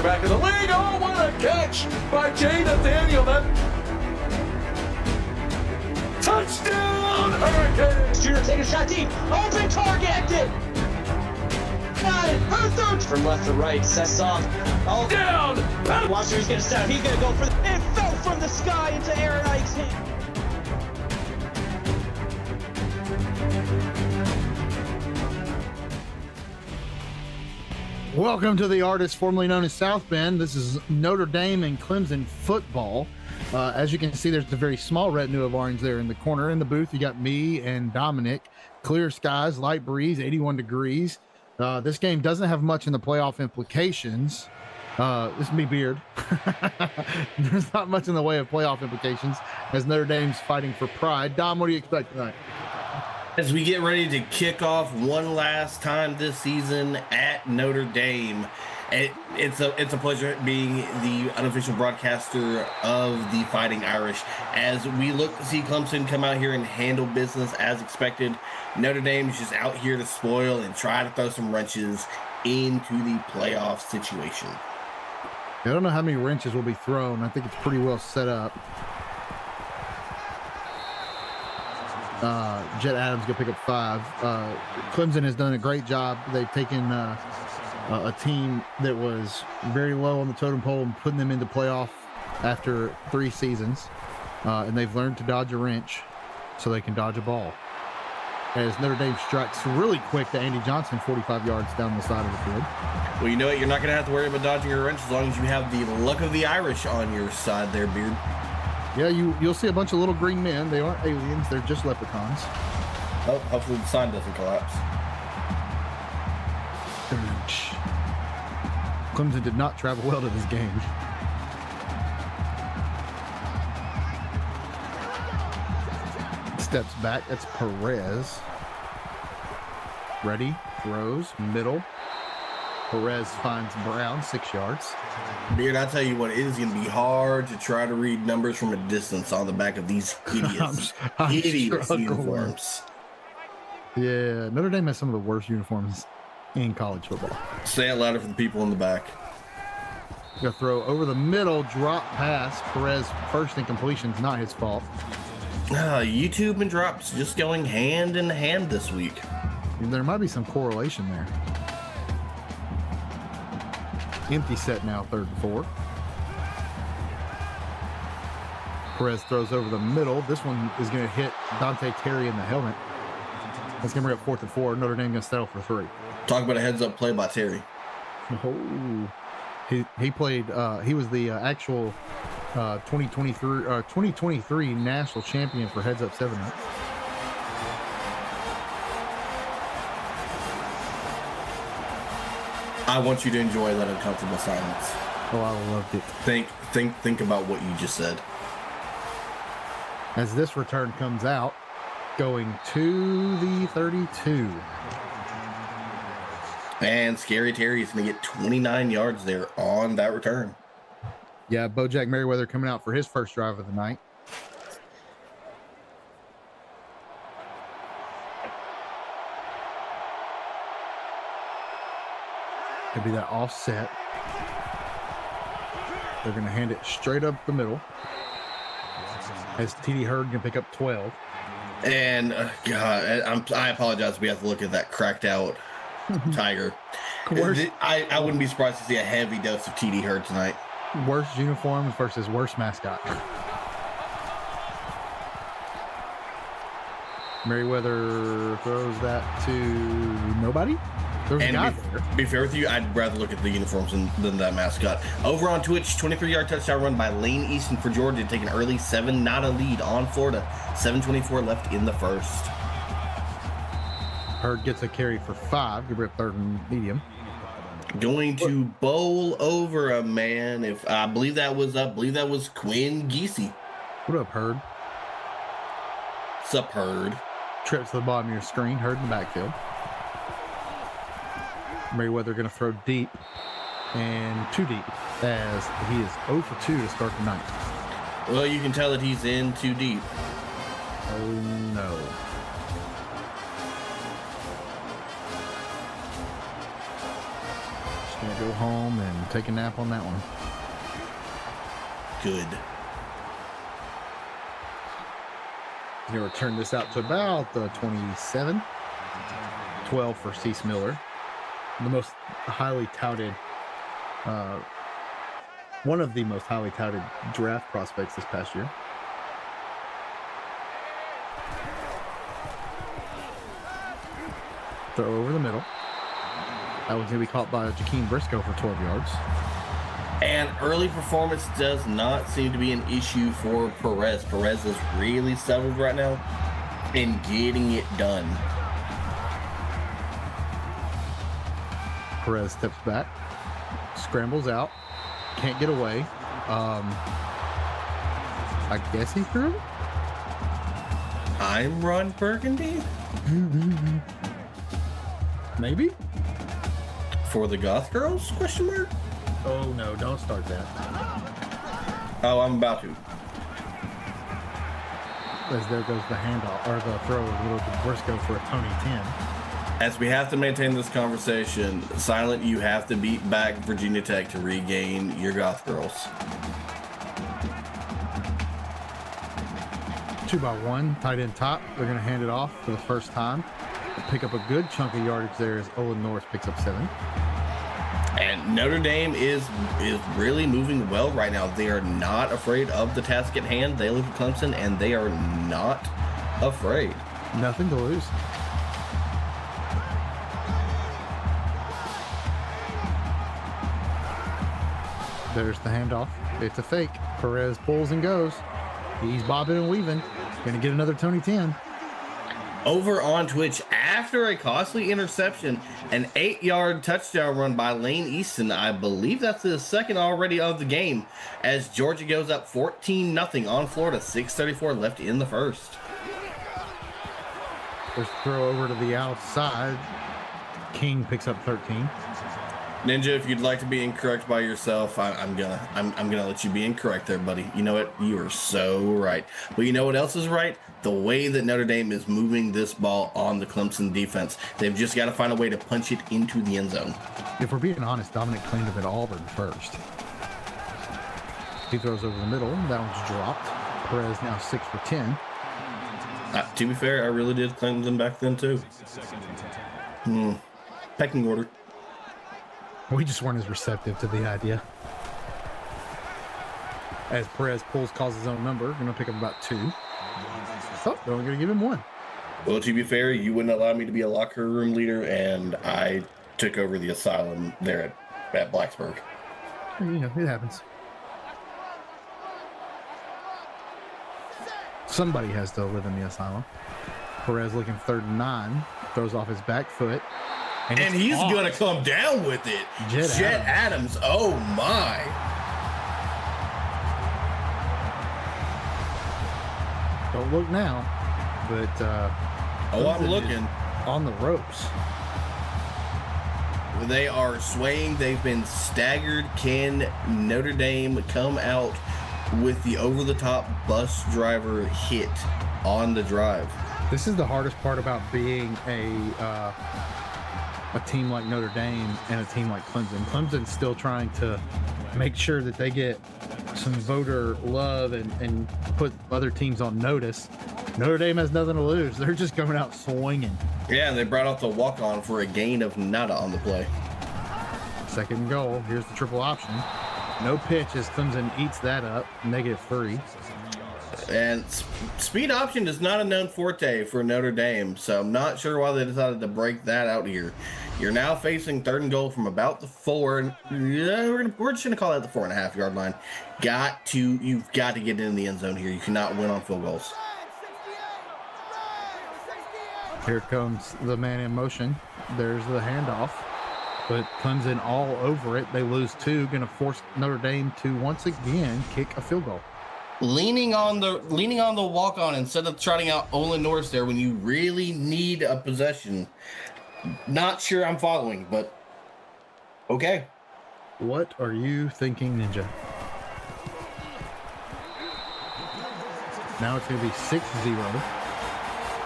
quarterback in the league. Oh, what a catch by Jay Nathaniel. Touchdown, Hurricanes! Shooter taking a shot deep. Open target! Got it. Her third. From left to right. Sets off. Oh, Down! watch who's going to step. He's going to go for the... It fell from the sky into Aaron Ike's hand. Welcome to the Artist, formerly known as South Bend. This is Notre Dame and Clemson football. As you can see, there's a very small retinue of orange there in the corner. In the booth, you got me and Dominic. Clear skies, light breeze, 81 degrees. This game doesn't have much in the playoff implications. This is me, Beard. There's not much in the way of playoff implications as Notre Dame's fighting for pride. Dom, what do you expect tonight? As we get ready to kick off one last time this season at Notre Dame, it's a pleasure being the unofficial broadcaster of the Fighting Irish. As we look to see Clemson come out here and handle business as expected, Notre Dame's just out here to spoil and try to throw some wrenches into the playoff situation. I don't know how many wrenches will be thrown. I think it's pretty well set up. Jet Adams gonna pick up 5. Clemson has done a great job. They've taken a team that was very low on the totem pole and putting them into playoff after 3 seasons, and they've learned to dodge a wrench so they can dodge a ball. As Notre Dame strikes really quick to Andy Johnson, 45 yards down the side of the field. Well, you know what? You're not going to have to worry about dodging a wrench as long as you have the luck of the Irish on your side there, Beard. Yeah, you'll see a bunch of little green men. They aren't aliens. They're just leprechauns. Oh, hopefully the sign doesn't collapse. Clemson did not travel well to this game. Steps back. That's Perez. Ready. Throws. Middle. Perez finds Brown, 6 yards. Beard, I tell you what, it is going to be hard to try to read numbers from a distance on the back of these hideous uniforms. Yeah, Notre Dame has some of the worst uniforms in college football. Say it louder for the people in the back. Gonna throw over the middle, drop pass. Perez first incompletion's not his fault. YouTube and drops just going hand in hand this week. There might be some correlation there. Empty set now, 3rd and 4. Perez throws over the middle. This one is going to hit Dante Terry in the helmet. That's going to bring up 4th and 4. Notre Dame going to settle for 3. Talk about a heads-up play by Terry. Oh, he played. He was the actual 2023 national champion for heads-up 7. I want you to enjoy that uncomfortable silence. Oh, I loved it. Think about what you just said. As this return comes out, going to the 32. And Scary Terry is going to get 29 yards there on that return. Yeah, Bojack Merriweather coming out for his first drive of the night. It'll be that offset. They're going to hand it straight up the middle. As TD Hurd can pick up 12. And God, I apologize. We have to look at that cracked out Tiger. I wouldn't be surprised to see a heavy dose of TD Hurd tonight. Worst uniforms versus worst mascot. Merriweather throws that to nobody. There's a guy there. Be fair with you, I'd rather look at the uniforms than that mascot. Over on Twitch, 23-yard touchdown run by Lane Easton for Georgia to take an early 7-0 lead on Florida. 7:24 left in the first. Hurd gets a carry for 5. Give it up 3rd and medium. Going to bowl over a man. If I believe that was Quinn Giese. What up, Hurd? Sup, Hurd? Trips to the bottom of your screen. Hurd in the backfield. Merriweather going to throw deep and too deep as he is 0 for 2 to start the night. Well, you can tell that he's in too deep. Oh no. Gonna go home and take a nap on that one. Good. Gonna return this out to about the 27. 12 for Cease Miller. The most highly touted, one of the most highly touted draft prospects this past year. Throw over the middle. That one's going to be caught by Jakeem Briscoe for 12 yards. And early performance does not seem to be an issue for Perez. Perez is really settled right now in getting it done. Perez steps back, scrambles out, can't get away. I guess he threw it? I'm Ron Burgundy? Maybe? For the Goth Girls? Question mark? Oh no, don't start that. Oh, I'm about to. As there goes the handoff, or the throw of little Briscoe for a Tony 10. As we have to maintain this conversation, Silent, you have to beat back Virginia Tech to regain your Goth Girls. 2x1, tight end top. They're going to hand it off for the first time. Pick up a good chunk of yardage there as Olin Norris picks up 7. And Notre Dame is really moving well right now. They are not afraid of the task at hand. They look at Clemson, and they are not afraid. Nothing to lose. There's the handoff. It's a fake. Perez pulls and goes. He's bobbing and weaving. Gonna get another Tony 10. Over on Twitch, after a costly interception, an 8-yard touchdown run by Lane Easton. I believe that's his second already of the game, as Georgia goes up 14-0 on Florida. 6:34 left in the first. There's a throw over to the outside. King picks up 13. Ninja, if you'd like to be incorrect by yourself, I'm gonna let you be incorrect there, buddy. You know what? You are so right. But you know what else is right? The way that Notre Dame is moving this ball on the Clemson defense. They've just got to find a way to punch it into the end zone. If we're being honest, Dominic claimed him at Auburn first. He throws over the middle. That one's dropped. Perez now 6 for 10. To be fair, I really did claim them back then too. Pecking order. We just weren't as receptive to the idea. As Perez calls his own number, going to pick up about 2. Oh, they're only going to give him 1. Well, to be fair, you wouldn't allow me to be a locker room leader, and I took over the asylum there at Blacksburg. You know, it happens. Somebody has to live in the asylum. Perez looking 3rd and 9. Throws off his back foot. And he's going to come down with it. Jet Adams. Oh, my. Don't look now. But, I'm looking. On the ropes. They are swaying. They've been staggered. Can Notre Dame come out with the over-the-top bus driver hit on the drive? This is the hardest part about being a team like Notre Dame and a team like Clemson. Clemson's still trying to make sure that they get some voter love and put other teams on notice. Notre Dame has nothing to lose. They're just coming out swinging. Yeah, they brought out the walk-on for a gain of nada on the play. 2nd and goal. Here's the triple option. No pitch as Clemson eats that up. -3. And speed option is not a known forte for Notre Dame, so I'm not sure why they decided to break that out here. You're now facing 3rd and goal from about the 4. We're just gonna call that the 4.5 yard line. You've got to get in the end zone here. You cannot win on field goals. Here comes the man in motion. There's the handoff, but Clemson all over it. They lose 2, gonna force Notre Dame to once again kick a field goal. Leaning on the walk-on instead of trotting out Olin Norris there when you really need a possession. Not sure I'm following, but okay. What are you thinking, Ninja? Now it's going to be 6-0.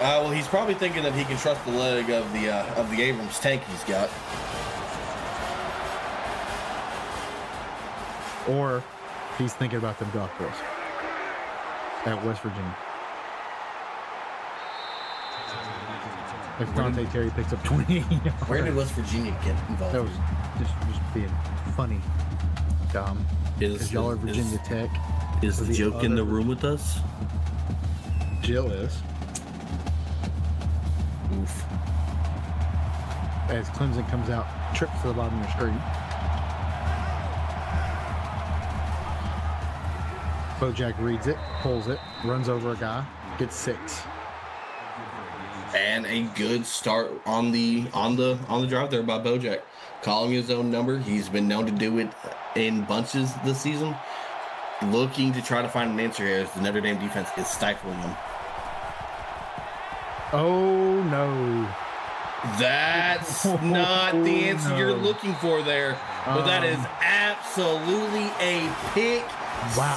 Well, he's probably thinking that he can trust the leg of the Abrams tank he's got. or he's thinking about them golf balls at West Virginia. If Dante Terry picks up 28 yards. Where did West Virginia get involved? That was just being funny, dumb. Because y'all are Virginia Tech. Is the joke in the room with us? Jill is. Oof. As Clemson comes out, trips to the bottom of the screen. Bojack reads it, pulls it, runs over a guy, gets 6. And a good start on the drive there by Bojack, calling his own number. He's been known to do it in bunches this season. Looking to try to find an answer here as the Notre Dame defense is stifling him. Oh no! That's not the answer you're looking for there, but that is absolutely a pick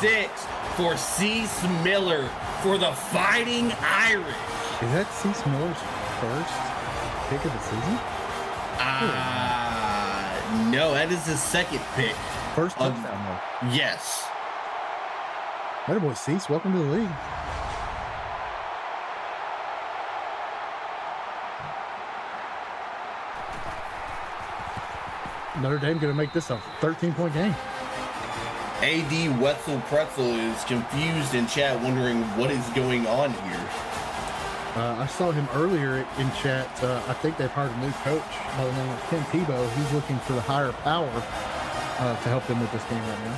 6 for Cease Miller for the Fighting Irish. Is that Cease Miller's first pick of the season? No, that is his second pick. First touchdown, though. Yes. That boy Cease, welcome to the league. Notre Dame going to make this a 13-point game. AD Wetzel Pretzel is confused in chat, wondering what is going on here. I saw him earlier in chat. I think they've hired a new coach by the name of Tim Tebow. He's looking for the higher power to help them with this game right now.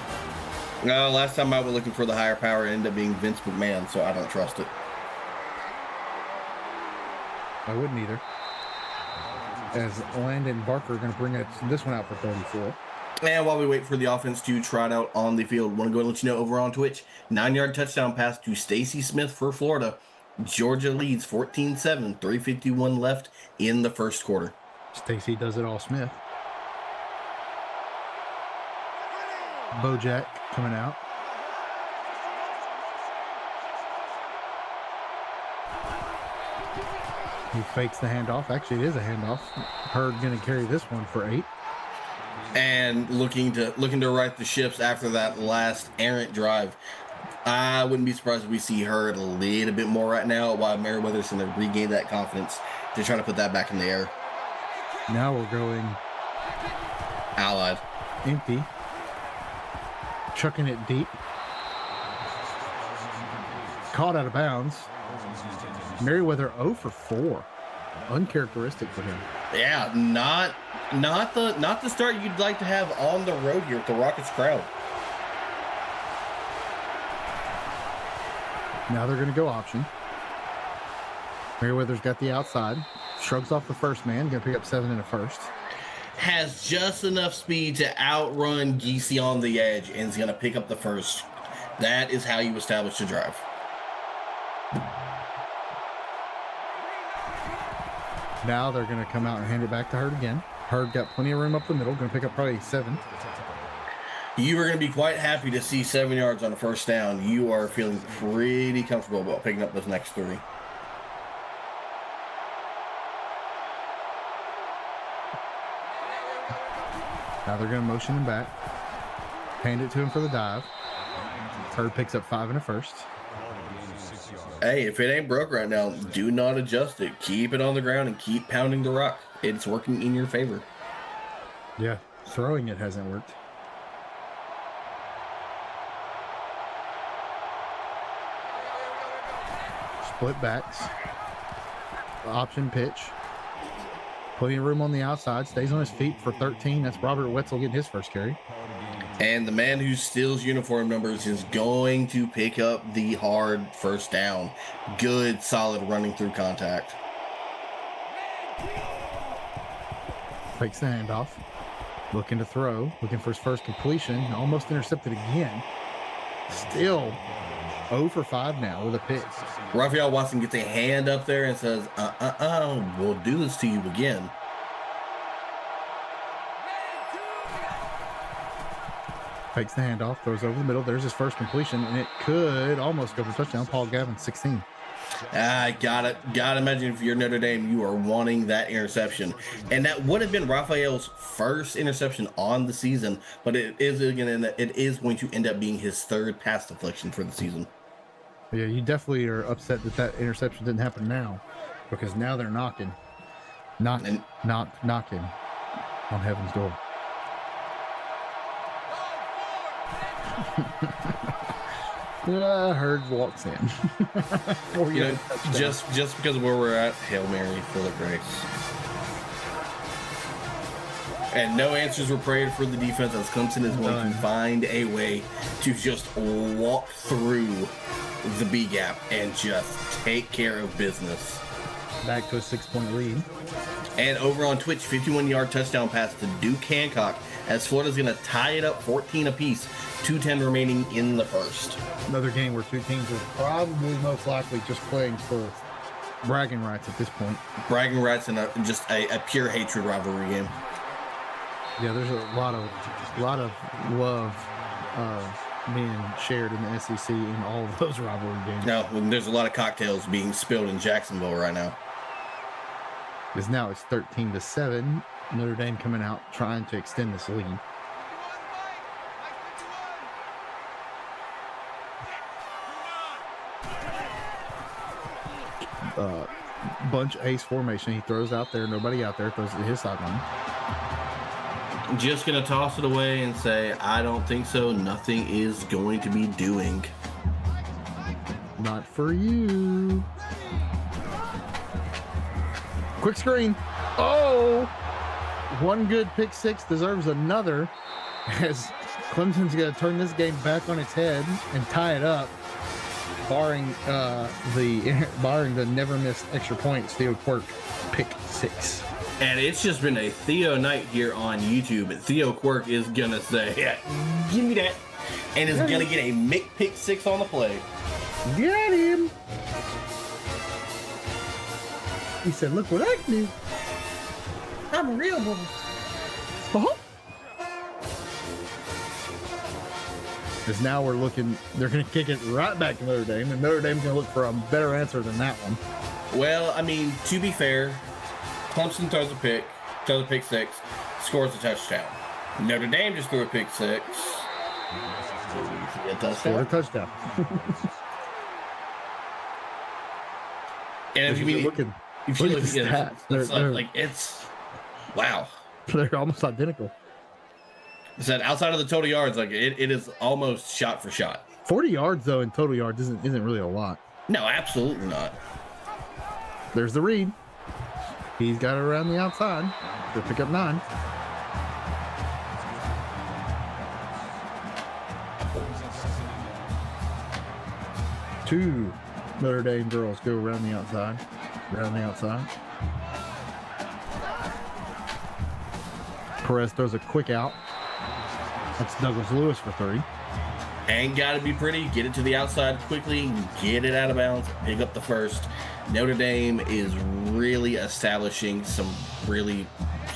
No, last time I was looking for the higher power, it ended up being Vince McMahon, so I don't trust it. I wouldn't either. As Landon Barker are going to bring this one out for 34. And while we wait for the offense to trot out on the field, want to go and let you know over on Twitch, 9-yard touchdown pass to Stacy Smith for Florida. Georgia leads 14-7, 3:51 left in the first quarter. Stacy does it all Smith. Bojack coming out. He fakes the handoff. Actually, it is a handoff. Hurd going to carry this one for 8. And looking to right the ships after that last errant drive. I wouldn't be surprised if we see Hurd a little bit more right now, while Merriweather's going to regain that confidence to try to put that back in the air. Now we're going Allied. empty. Chucking it deep. Caught out of bounds. Merriweather 0 for 4. Uncharacteristic for him. Yeah, not the start you'd like to have on the road here with the Rockets crowd. Now they're going to go option. Merriweather's got the outside. Shrugs off the first man. Going to pick up 7 in a first. Has just enough speed to outrun Geesey on the edge and is going to pick up the first. That is how you establish the drive. Now they're going to come out and hand it back to Hurd again. Hurd got plenty of room up the middle. Going to pick up probably 7. You are going to be quite happy to see 7 yards on a first down. You are feeling pretty comfortable about picking up those next 3. Now they're going to motion him back. Hand it to him for the dive. Hurd picks up 5 in a first. Hey, if it ain't broke right now, do not adjust it. Keep it on the ground and keep pounding the rock. It's working in your favor. Yeah, throwing it hasn't worked. Split backs. Option pitch. Plenty of room on the outside. Stays on his feet for 13. That's Robert Wetzel getting his first carry. And the man who steals uniform numbers is going to pick up the hard first down. Good, solid running through contact. Fakes the handoff. Looking to throw. Looking for his first completion. Almost intercepted again. Still 0 for 5 now with a pick. Raphael Watson gets a hand up there and says, we'll do this to you again. Fakes the handoff, throws over the middle. There's his first completion, and it could almost go for touchdown. Paul Gavin, 16. I gotta imagine if you're Notre Dame, you are wanting that interception, and that would have been Raphael's first interception on the season, but it is going to end up being his third pass deflection for the season. Yeah, you definitely are upset that interception didn't happen now, because now they're knocking on heaven's door. Hurd walks in. Just because of where we're at, Hail Mary, full of grace. And no answers were prayed for the defense, as Clemson is going to find a way to just walk through the B gap and just take care of business. Back to a 6-point lead. And over on Twitch, 51-yard touchdown pass to Duke Hancock, as Florida's going to tie it up 14 apiece, 2:10 remaining in the first. Another game where two teams are probably most likely just playing for bragging rights at this point. Bragging rights and just a pure hatred rivalry game. Yeah, there's a lot of love being shared in the SEC in all of those rivalry games. No, there's a lot of cocktails being spilled in Jacksonville right now. Because now it's 13-7. Notre Dame coming out trying to extend this lead. Bunch ace formation. He throws out there, nobody out there, throws it to his sideline. Just gonna toss it away and say, I don't think so. Nothing is going to be doing. Not for you. Quick screen. Oh, one good pick six deserves another, as Clemson's going to turn this game back on its head and tie it up, barring the never missed extra point Theo Quirk pick six. And it's just been a Theo night here on YouTube. And Theo Quirk is gonna say, yeah, give me that, and is gonna get a Mick pick six on the play. Get him. He said, look what I can do. I'm a real boy. Because now we're looking, they're going to kick it right back to Notre Dame, and Notre Dame's going to look for a better answer than that one. Well, I mean, to be fair, Clemson throws a pick six, scores a touchdown. Notre Dame just threw a pick six. Scored a touchdown. And if you mean, look at the stats. It's wow. They're almost identical. Said outside of the total yards, like it is almost shot for shot. 40 yards though in total yards isn't really a lot. No, absolutely not. There's the read. He's got it around the outside. They'll pick up 9. Two Notre Dame girls go around the outside. Perez throws a quick out. That's Douglas Lewis for 3. Ain't got to be pretty. Get it to the outside quickly. Get it out of bounds. Pick up the first. Notre Dame is really establishing some really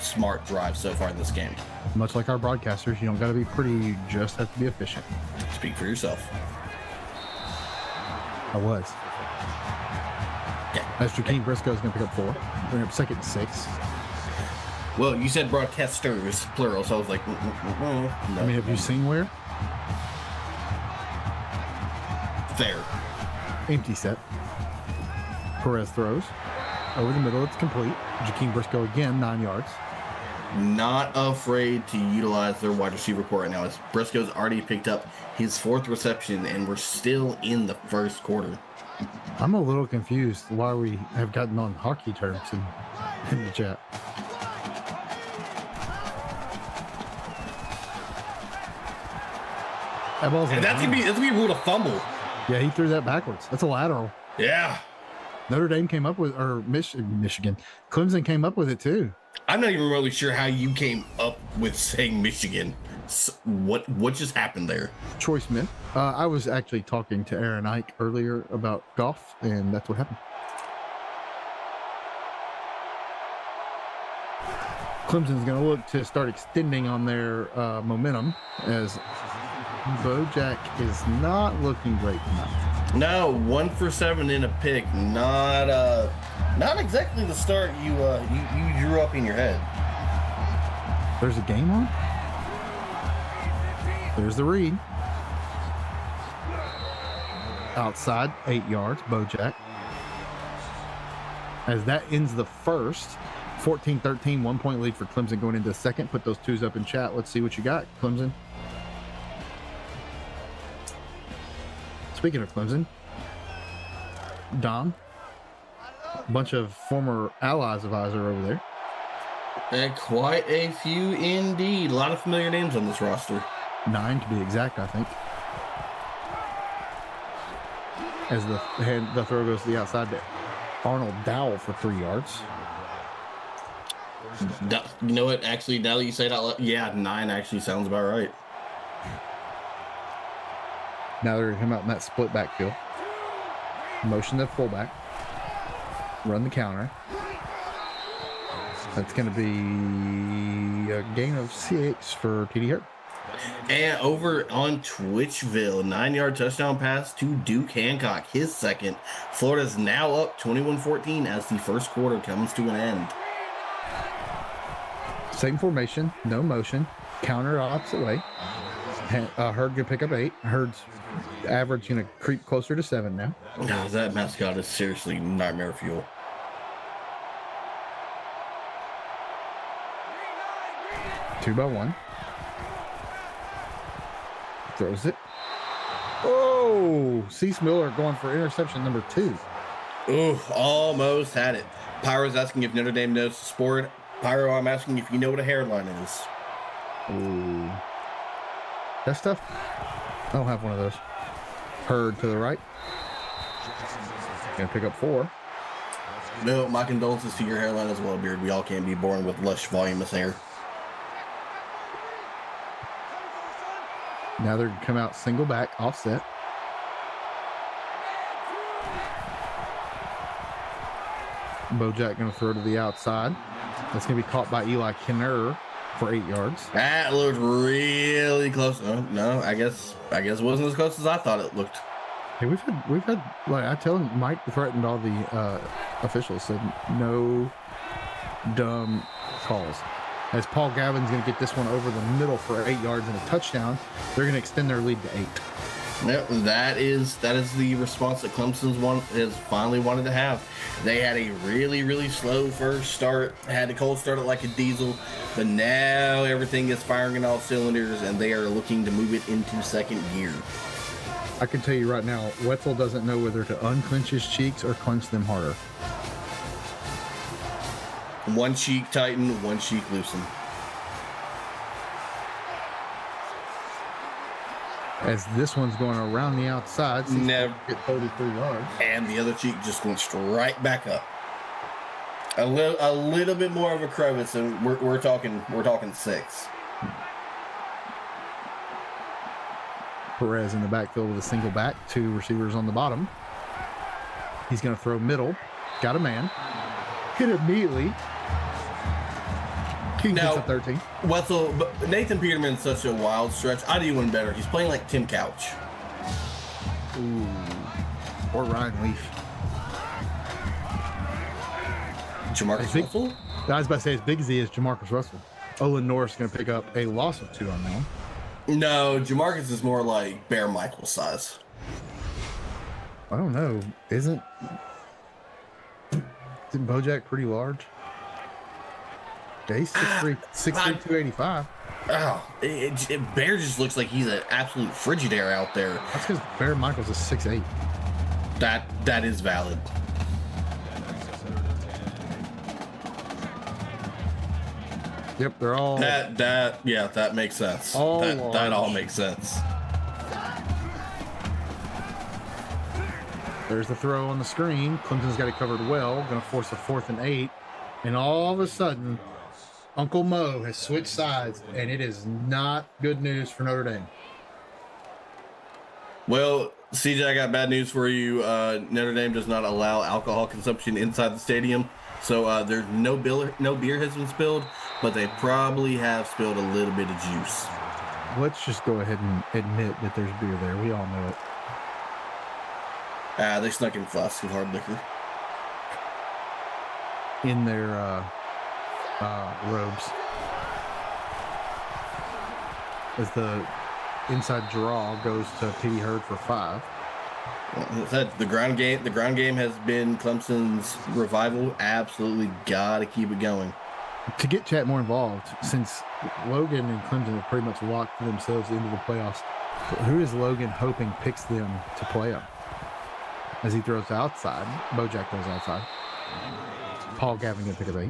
smart drives so far in this game. Much like our broadcasters, you don't got to be pretty. You just have to be efficient. Speak for yourself. I was. Yeah. As Jakeem Briscoe is going to pick up 4. Bring up 2nd and 6. Well, you said broadcasters, plural, so I was like, no. I mean, have you seen where? Fair. Empty set. Perez throws. Over the middle, it's complete. Jakeem Briscoe again, 9 yards. Not afraid to utilize their wide receiver core right now, as Briscoe's already picked up his 4th reception, and we're still in the first quarter. I'm a little confused why we have gotten on hockey terms in the chat. That ball's that's gonna be ruled a fumble. Yeah, he threw that backwards. That's a lateral. Yeah. Notre Dame came up with, or Michigan, Clemson came up with it too. I'm not even really sure how you came up with saying Michigan. So what just happened there? Troy Smith. I was actually talking to Aaron Ike earlier about golf, and that's what happened. Clemson's going to look to start extending on their momentum, as Bojack is not looking great tonight. No, 1 for 7 in a pick. Not exactly the start you drew up in your head. There's a game on. There's the read. Outside, 8 yards, Bojack. As that ends the first, 14-13, 1 point lead for Clemson going into the second. Put those twos up in chat. Let's see what you got, Clemson. Speaking of Clemson, Dom, a bunch of former allies of ours are over there. And quite a few indeed. A lot of familiar names on this roster. 9 to be exact, I think. As the throw goes to the outside to Arnold Dowell for 3 yards. You know what? Actually, now that you say it out loud, yeah, 9 actually sounds about right. Now they're going to come out in that split backfield. Motion to fullback. Run the counter. That's going to be a gain of 6 for TD Hurt. And over on Twitchville, 9-yard touchdown pass to Duke Hancock, his second. Florida's now up 21-14 as the first quarter comes to an end. Same formation, no motion, counter opposite way. Hurd gonna pick up 8. Hurd's average gonna creep closer to 7 now. No, that mascot is seriously nightmare fuel. Two by one. Throws it. Oh, Cease Miller going for interception number 2. Ooh, almost had it. Pyro's asking if Notre Dame knows the sport. Pyro, I'm asking if you know what a hairline is. Ooh. That stuff? I don't have one of those. Hurd to the right. Gonna pick up 4. No, my condolences to your hairline as well, Beard. We all can't be born with lush, voluminous hair. Now they're gonna come out single back, offset. Bojack gonna throw to the outside. That's gonna be caught by Eli Kinner for 8 yards. That looked really close. Oh, no, I guess it wasn't as close as I thought it looked. Hey, we've had like I tell him, Mike threatened all the officials, said no dumb calls. As Paul Gavin's going to get this one over the middle for 8 yards and a touchdown, they're going to extend their lead to 8. Yep, that is the response that Clemson's has finally wanted to have. They had a really, really slow first start, had to cold start it like a diesel, but now everything is firing in all cylinders, and they are looking to move it into second gear. I can tell you right now, Wetzel doesn't know whether to unclench his cheeks or clench them harder. One cheek tighten, one cheek loosen. As this one's going around the outside, never get 33 yards. And the other cheek just went straight back up. A little bit more of a crevice, and we're talking 6. Perez in the backfield with a single back, 2 receivers on the bottom. He's going to throw middle, got a man, hit immediately. King gets a 13. Wetzel, Nathan Peterman's such a wild stretch. I do one better. He's playing like Tim Couch. Ooh. Or Ryan Leaf. Jamarcus Russell? I was about to say, as big as he is, Jamarcus Russell. Olin Norris going to pick up a loss of 2 on that one. No, Jamarcus is more like Bear Michaels size. I don't know. Isn't Bojack pretty large? Yeah, he's 6'3", 285. Oh, Bear just looks like he's an absolute Frigidaire out there. That's because Bear Michaels is 6'8". That is valid. Yep, they're all that makes sense. That all makes sense. There's the throw on the screen. Clemson's got it covered well. Going to force a 4th and 8, and all of a sudden, Uncle Mo has switched sides, and it is not good news for Notre Dame. Well, CJ, I got bad news for you. Notre Dame does not allow alcohol consumption inside the stadium, so there's no beer has been spilled, but they probably have spilled a little bit of juice. Let's just go ahead and admit that there's beer there. We all know it. They snuck in flasks of hard liquor in their robes. As the inside draw goes to Petey Hurd for 5. The ground game has been Clemson's revival. Absolutely got to keep it going. To get chat more involved, since Logan and Clemson have pretty much locked themselves into the playoffs, who is Logan hoping picks them to play them? As he throws outside, Bojack goes outside. Paul Gavin gonna pick up 8.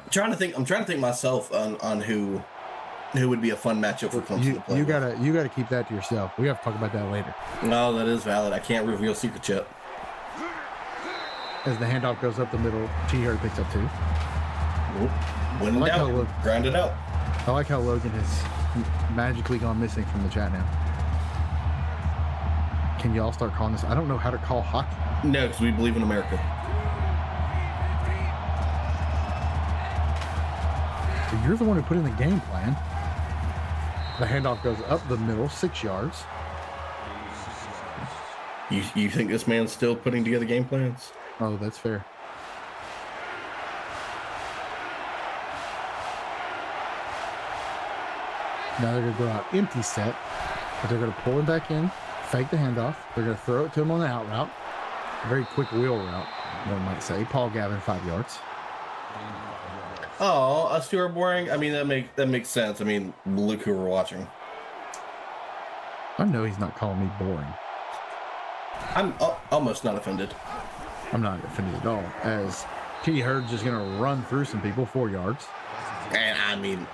I'm trying to think myself on who would be a fun matchup for Clemson to play. You gotta keep that to yourself. We have to talk about that later. No, that is valid. I can't reveal secret chat. As the handoff goes up the middle, T. Hurd picks up 2. When in doubt, grind it out. I like how Logan has magically gone missing from the chat now. Can y'all start calling this? I don't know how to call hockey. No, because we believe in America. You're the one who put in the game plan. The handoff goes up the middle, 6 yards. You think this man's still putting together game plans? Oh, that's fair. Now they're going to go out empty set, but they're going to pull him back in, fake the handoff. They're going to throw it to him on the out route. A very quick wheel route, one might say. Paul Gavin, 5 yards. Oh, us two are boring. I mean, that makes sense. I mean, look who we're watching. I know he's not calling me boring. I'm almost not offended. I'm not offended at all. As Petey Hurd's just going to run through some people, 4 yards. And I mean,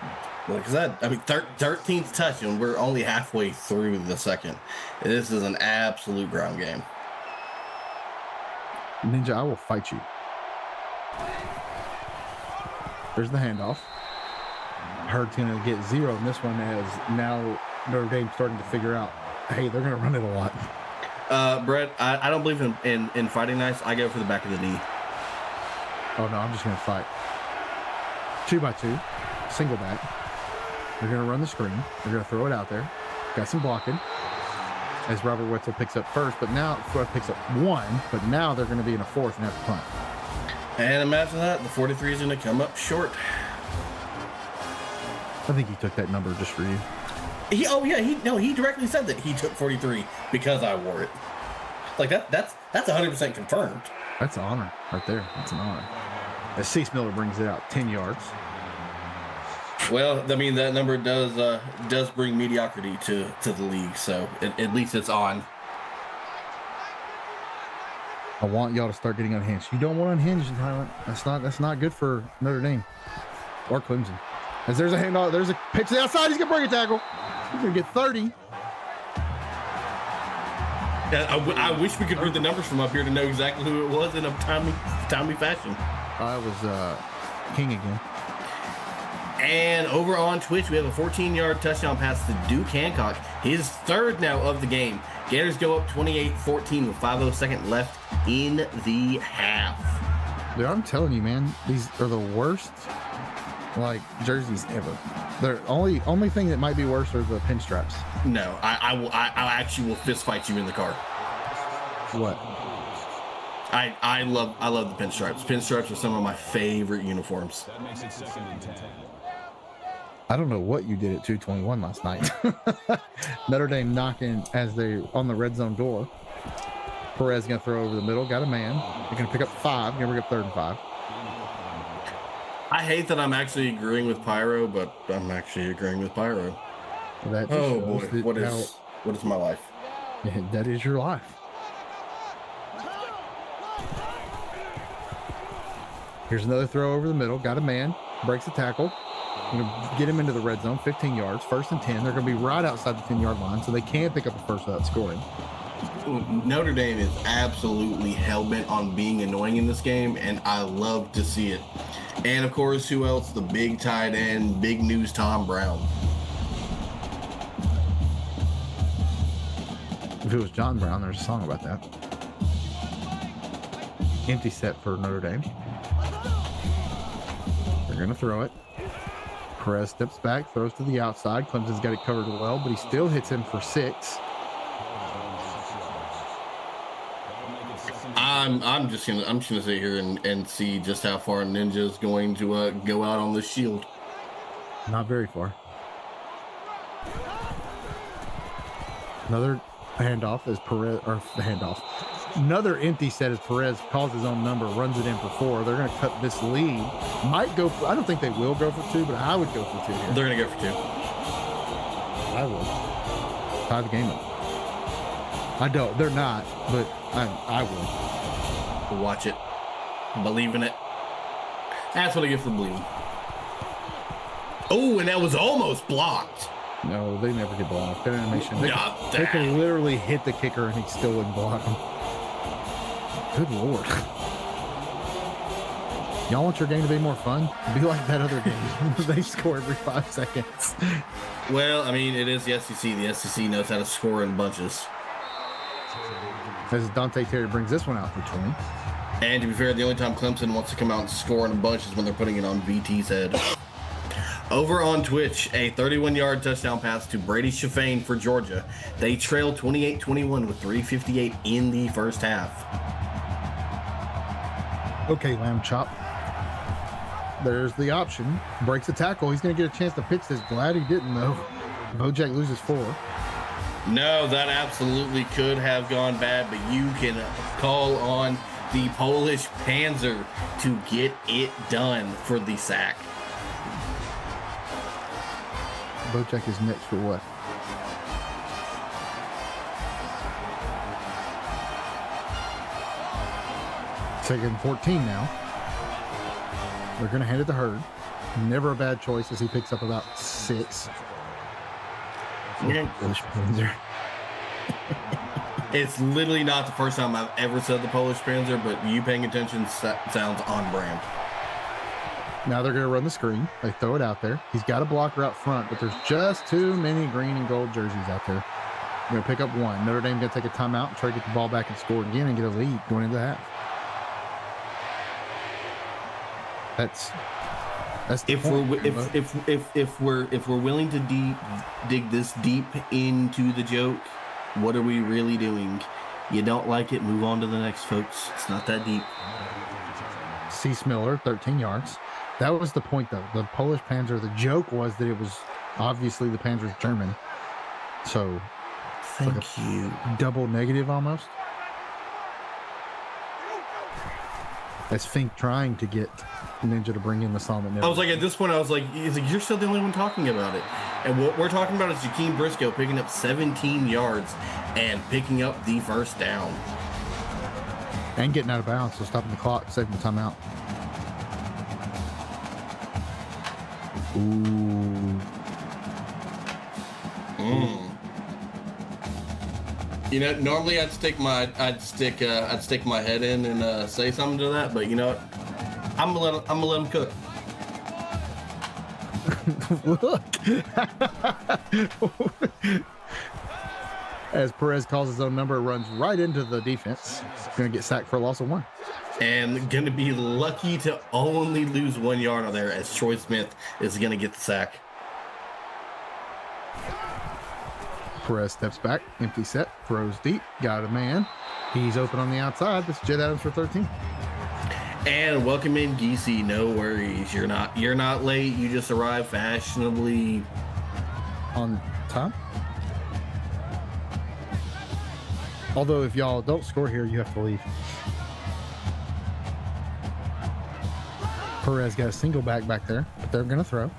look at that. I mean, 13th touch, and we're only halfway through the second. This is an absolute ground game. Ninja, I will fight you. There's the handoff. Hurd's going to get 0 in this one, as now Notre Dame's starting to figure out, hey, they're going to run it a lot. Brett, I don't believe in fighting nice. I go for the back of the knee. Oh, no, I'm just going to fight. 2x2, single back. They're going to run the screen. They're going to throw it out there. Got some blocking as Robert Wetzel picks up first, but now picks up 1, but now they're going to be in a 4th and have to punt. And imagine that, the 43 is going to come up short. I think he took that number just for you. He directly said that he took 43 because I wore it. Like that's 100% confirmed. That's an honor right there. That's an honor. As Cease Miller brings it out, 10 yards. Well, I mean, that number does bring mediocrity to the league, so at least it's on. I want y'all to start getting unhinged. You don't want unhinged, Tyler. That's not good for Notre Dame or Clemson. As there's a handoff, there's a pitch to the outside. He's gonna break a tackle. He's gonna get 30. I wish we could read the numbers from up here to know exactly who it was in a timely fashion. I was King again. And over on Twitch, we have a 14-yard touchdown pass to Duke Hancock. His 3rd now of the game. Gators go up 28-14 with 5:02 left in the half. Dude, I'm telling you, man, these are the worst jerseys ever. The only thing that might be worse are the pinstripes. No, I actually will fist fight you in the car. What? I love the pinstripes. Pinstripes are some of my favorite uniforms. That makes it 2nd and 10. I don't know what you did at 2:21 last night. Notre Dame knocking as they on the red zone door. Perez gonna throw over the middle. Got a man. They're gonna pick up 5. Gonna bring up 3rd and 5. I hate that I'm actually agreeing with Pyro, but I'm actually agreeing with Pyro. That just Oh boy, shows that what is my life? That is your life. Here's another throw over the middle. Got a man. Breaks the tackle. Gonna get him into the red zone. 15 yards. 1st and 10. They're gonna be right outside the 10-yard line, so they can pick up a first without scoring. Notre Dame is absolutely hell-bent on being annoying in this game, and I love to see it. And of course, who else? The big tight end, big news Tom Brown. If it was John Brown, there's a song about that. Empty set for Notre Dame. They're going to throw it. Perez steps back, throws to the outside. Clemson's got it covered well, but he still hits him for 6. I'm just gonna sit here and see just how far Ninja's going to go out on the shield. Not very far. Another handoff as Perez, or handoff. Another empty set as Perez calls his own number, runs it in for 4. They're going to cut this lead. Might go for, I don't think they will go for 2, but I would go for 2 here. They're going to go for 2. I would. Tie the game up. I don't. They're not, but I would. Watch it. Believe in it. That's what I get for believing. Oh, and that was almost blocked. No, they never get blocked. That animation. They That. can literally hit the kicker and he still wouldn't block him. Good Lord. Y'all want your game to be more fun? Be like that other game. They score every 5 seconds. Well, I mean, it is the SEC. The SEC knows how to score in bunches. As Dante Terry brings this one out for 20. And to be fair, the only time Clemson wants to come out and score in a bunch is when they're putting it on VT's head. Over on Twitch, a 31-yard touchdown pass to Brady Shafane for Georgia. They trailed 28-21 with 3:58 in the first half. Okay, lamb chop. There's the option. Breaks a tackle. He's going to get a chance to pitch this. Glad he didn't, though. Bojack loses 4. No, that absolutely could have gone bad, but you can call on the Polish Panzer to get it done for the sack. Bojack is next for what? Second 14 now. They're going to hand it to Hurd. Never a bad choice as he picks up about 6. Yeah. It's literally not the first time I've ever said the Polish Panzer, but you paying attention sounds on brand. Now they're going to run the screen. They throw it out there. He's got a blocker out front, but there's just too many green and gold jerseys out there. We're going to pick up 1. Notre Dame going to take a timeout and try to get the ball back and score again and get a lead going into the half. That's if we're willing to dig this deep into the joke, what are we really doing? You don't like it, move on to the next, folks. It's not that deep. Cease Miller, 13 yards. That was the point, though. The Polish Panzer, the joke was that it was obviously the Panzer's German. So, thank you. Double negative almost. As Fink trying to get Ninja to bring in the song that never. I was like, at this point, I was like, you're still the only one talking about it. And what we're talking about is Jakeem Briscoe picking up 17 yards and picking up the first down. And getting out of bounds, so stopping the clock, saving the timeout. Ooh. You know, normally I'd stick my head in and say something to that, but you know what? I'm gonna let him cook. Look. As Perez calls his own number, runs right into the defense. Going to get sacked for a loss of 1. And going to be lucky to only lose 1 yard on there as Troy Smith is going to get the sack. Perez steps back, empty set, throws deep, got a man. He's open on the outside. This is Jed Adams for 13. And welcome in, Geesey. No worries. You're not late. You just arrived fashionably on time. Although if y'all don't score here, you have to leave. Perez got a single back there, but they're going to throw.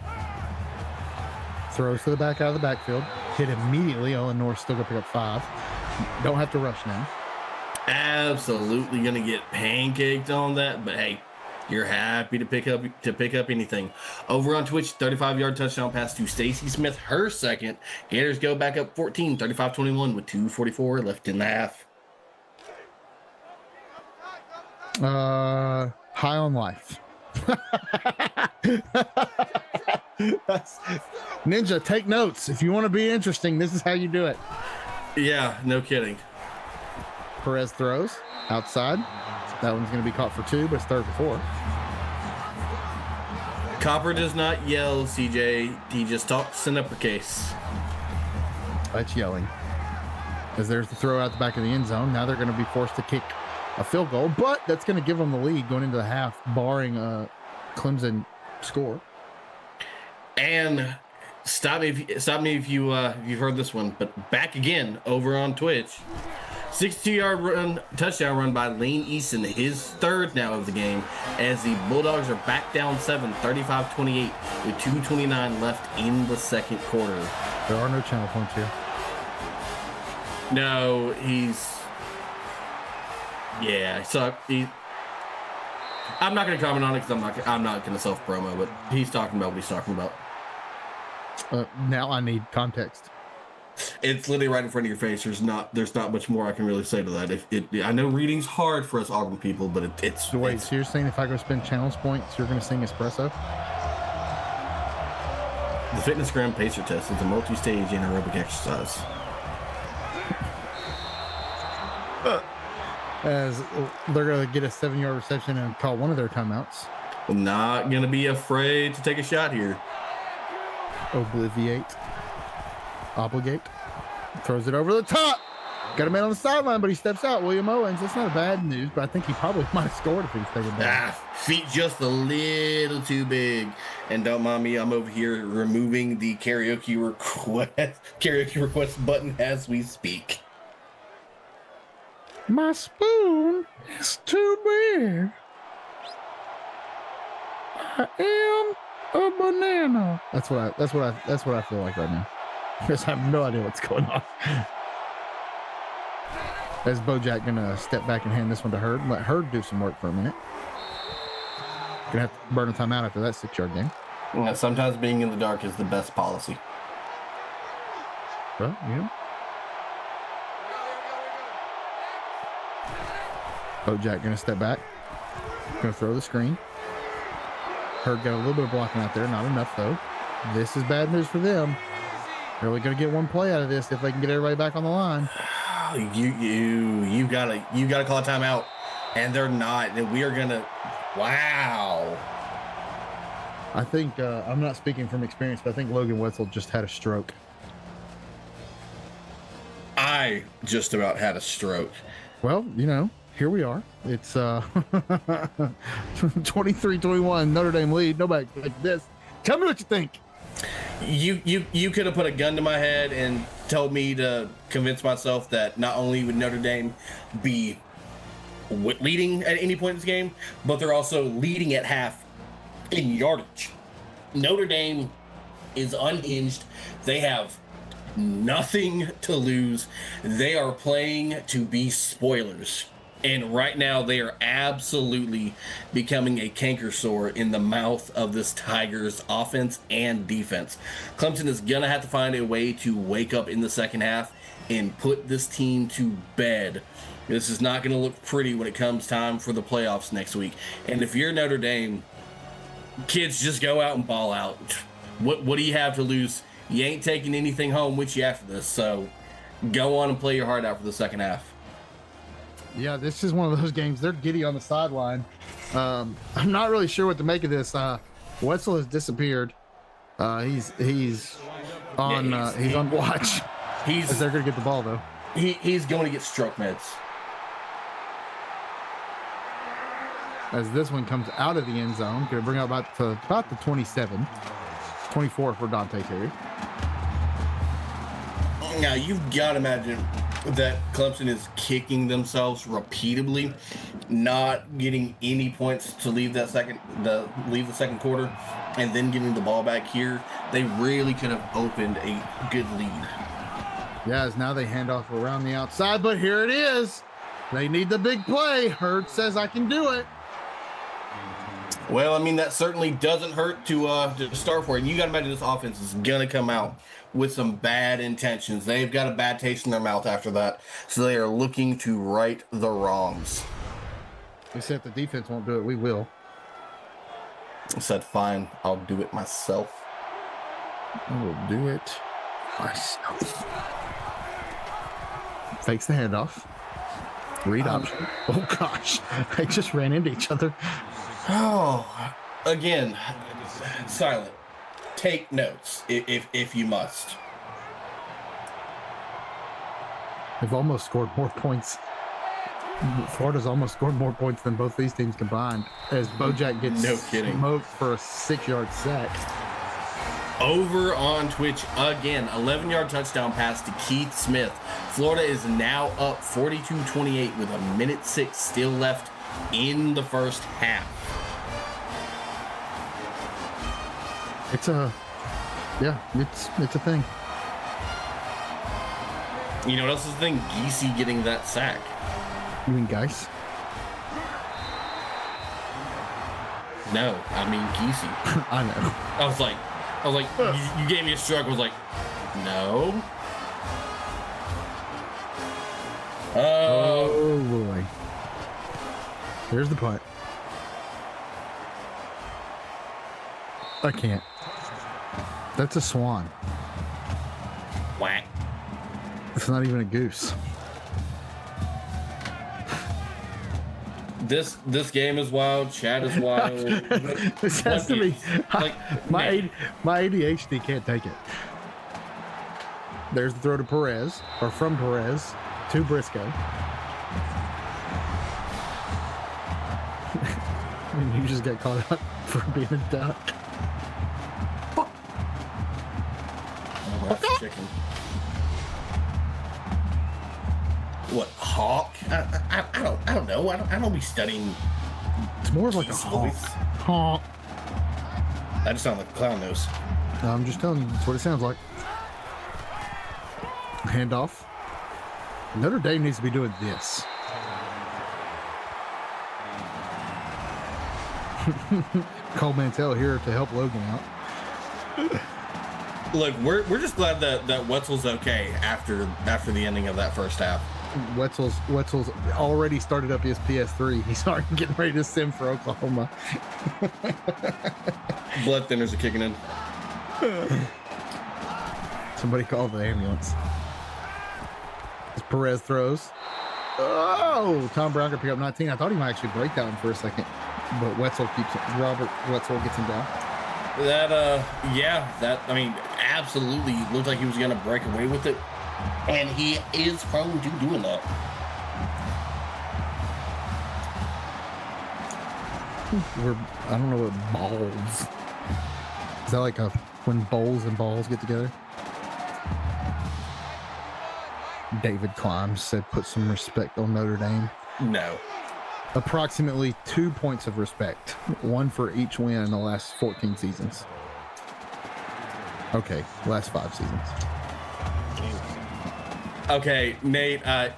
Throws to the back out of the backfield. Hit immediately. Owen North still going to pick up 5. Don't have to rush now. Absolutely going to get pancaked on that, but hey, you're happy to pick up anything. Over on Twitch, 35-yard touchdown pass to Stacy Smith, her second. Gators go back up 14, 35-21 with 2:44 left in the half. High on life. Ninja, take notes. If you want to be interesting, this is how you do it. Yeah, no kidding. Perez throws outside. That one's going to be caught for 2, but it's 3rd and 4. Copper does not yell, CJ. He just talks in uppercase. That's yelling. As there's the throw out the back of the end zone. Now they're going to be forced to kick a field goal, but that's going to give them the lead going into the half, barring a Clemson score. And stop me if you've heard this one, but back again over on Twitch. 62-yard touchdown run by Lane Easton, his third now of the game, as the Bulldogs are back down 7, 35-28, with 2:29 left in the second quarter. There are no channel points here. No, I'm not going to comment on it because I'm not going to self-promo, but he's talking about what he's talking about. Now I need context. It's literally right in front of your face. There's not much more I can really say to that. I know reading's hard for us Auburn people, but it's. So wait, so you're saying if I go spend channels points, you're going to sing Espresso? The Fitness Gram Pacer Test is a multi-stage anaerobic exercise. As they're going to get a 7-yard reception and call one of their timeouts. Not going to be afraid to take a shot here. Obligate. Throws it over the top. Got a man on the sideline, but he steps out. William Owens. That's not a bad news, but I think he probably might have scored if he's taken down. Feet just a little too big. And don't mind me, I'm over here removing the karaoke request button as we speak. My spoon is too big. I am a banana. That's what I feel like right now. Because I have no idea what's going on. Is Bojack gonna step back and hand this one to Hurd and let Hurd do some work for a minute? Gonna have to burn a timeout after that 6-yard game. Yeah, sometimes being in the dark is the best policy. Well, yeah. Bojack gonna step back. Gonna throw the screen. Hurd got a little bit of blocking out there, not enough though. This is bad news for them. They're only gonna get one play out of this if they can get everybody back on the line. You gotta call a timeout, and they're not. And we are gonna. Wow. I think I'm not speaking from experience, but I think Logan Wetzel just had a stroke. I just about had a stroke. Well, here we are. It's 23-21 Notre Dame lead. Nobody like this. Tell me what you think. You could have put a gun to my head and told me to convince myself that not only would Notre Dame be leading at any point in this game, but they're also leading at half in yardage. Notre Dame is unhinged. They have nothing to lose. They are playing to be spoilers. And right now, they are absolutely becoming a canker sore in the mouth of this Tigers offense and defense. Clemson is going to have to find a way to wake up in the second half and put this team to bed. This is not going to look pretty when it comes time for the playoffs next week. And if you're Notre Dame, kids, just go out and ball out. What do you have to lose? You ain't taking anything home with you after this. So go on and play your heart out for the second half. Yeah, this is one of those games. They're giddy on the sideline. I'm not really sure what to make of this. Wetzel has disappeared. He's on watch. They're going to get the ball though. He's going to get stroke meds. As this one comes out of the end zone, going to bring out about the 27, 24 for Dante Terry. Now you've got to imagine that Clemson is kicking themselves repeatedly, not getting any points to leave the second quarter, and then getting the ball back here. They really could have opened a good lead. Yeah, as now they hand off around the outside, but here it is. They need the big play. Hurd says I can do it. Well, I mean, that certainly doesn't hurt to start for it. You got to imagine this offense is going to come out with some bad intentions. They've got a bad taste in their mouth after that, so they are looking to right the wrongs. We said if the defense won't do it, we will. I said, fine, I'll do it myself. I will do it myself. Fakes the handoff. Read option. Oh, gosh. They just ran into each other. Oh, Again, silent. Take notes if you must. They've almost scored more points. Florida's almost scored more points than both these teams combined as Bojack gets smoked for a 6-yard sack. Over on Twitch again, 11-yard touchdown pass to Keith Smith. Florida is now up 42-28 with 1:06 still left in the first half. It's a thing. You know what else is the thing? Geesey getting that sack. You mean Geis? No, I mean Geesey. I know. I was like, you gave me a shrug. I was like, no. Oh boy. Here's the punt. I can't. That's a swan. Whack. It's not even a goose. This game is wild. Chat is wild. This has to be like my ADHD can't take it. There's the throw to Perez, or from Perez to Briscoe. And you just got caught up for being a duck. Oh, that's chicken. What, hawk? I don't know. I don't be studying. It's more of like a honk. Honk. That just sounds like a clown nose. I'm just telling you, that's what it sounds like. Handoff. Notre Dame needs to be doing this. Cole Mantell here to help Logan out. Look, we're just glad that Wetzel's okay after the ending of that first half. Wetzel's already started up his PS3. He's already getting ready to sim for Oklahoma. Blood thinners are kicking in. Somebody call the ambulance. As Perez throws. Oh, Tom Brown can pick up 19. I thought he might actually break that one for a second, but Robert Wetzel gets him down. I mean, absolutely looked like he was gonna break away with it, and he is prone to doing that. I don't know what balls. Is that like when bowls and balls get together? David Climbs said, "Put some respect on Notre Dame." No. Approximately 2 points of respect, one for each win in the last 14 seasons. Okay, last 5 seasons. Okay, Nate, I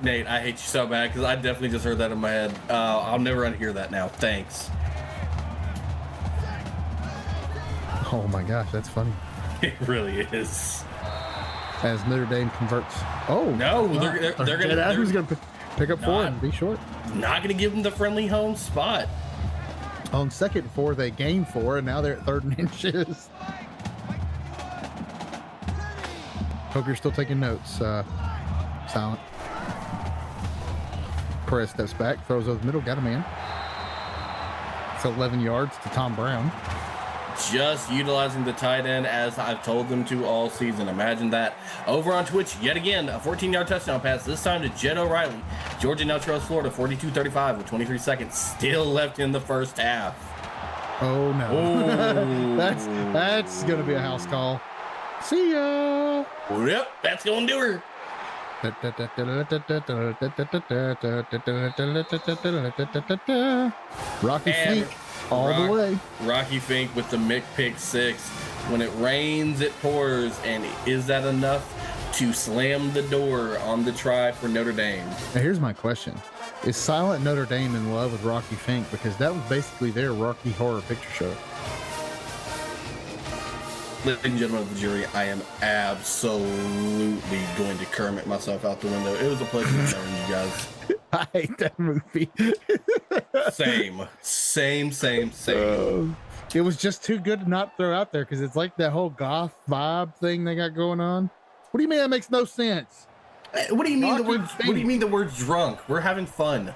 hate you so bad because I definitely just heard that in my head. I'll never unhear that now. Thanks. Oh my gosh, that's funny. It really is. As Notre Dame converts. Oh no, they're gonna pick up 4 and be short. Not gonna give them the friendly home spot. On 2nd and 4, they gained 4, and now they're at 3rd and inches. Hope you're still taking notes. Silent. Perez steps back, throws over the middle, got a man. It's 11 yards to Tom Brown. Just utilizing the tight end as I've told them to all season. Imagine that. Over on Twitch, yet again, a 14-yard touchdown pass, this time to Jed O'Reilly. Georgia now trails Florida 42-35 with 23 seconds still left in the first half. Oh, no. That's going to be a house call. See ya. Yep, that's going to do her. Rocky Fink all the way. Rocky Fink with the pick 6. When it rains, it pours. And is that enough to slam the door on the try for Notre Dame? Now here's my question. Is Silent Notre Dame in love with Rocky Fink? Because that was basically their Rocky Horror Picture Show. Ladies and gentlemen of the jury, I am absolutely going to Kermit myself out the window. It was a pleasure knowing you guys. I hate that movie. Same. It was just too good to not throw out there because it's like that whole goth vibe thing they got going on. What do you mean that makes no sense? What do you mean the word drunk? We're having fun.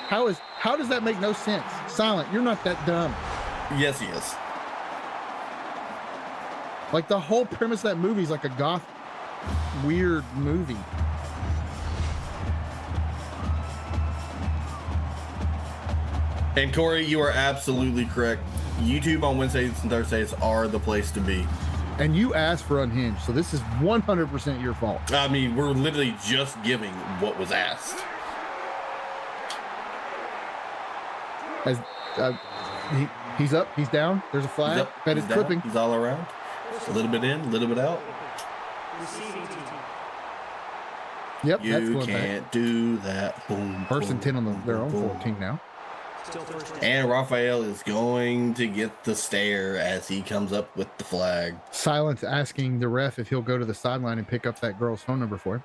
How How does that make no sense? Silent, you're not that dumb. Yes, he is. Like the whole premise of that movie is like a goth, weird movie. And Corey, you are absolutely correct. YouTube on Wednesdays and Thursdays are the place to be. And you asked for Unhinged, so this is 100% your fault. I mean, we're literally just giving what was asked. As he's up, he's down. There's a flag. He's up, That he's is down, clipping. He's all around. A little bit in, a little bit out. Yep, that's You going can't back. do that. Boom. First and 10 on their own boom. 14 now. And Raphael is going to get the stare as he comes up with the flag. Silence asking the ref if he'll go to the sideline and pick up that girl's phone number for him.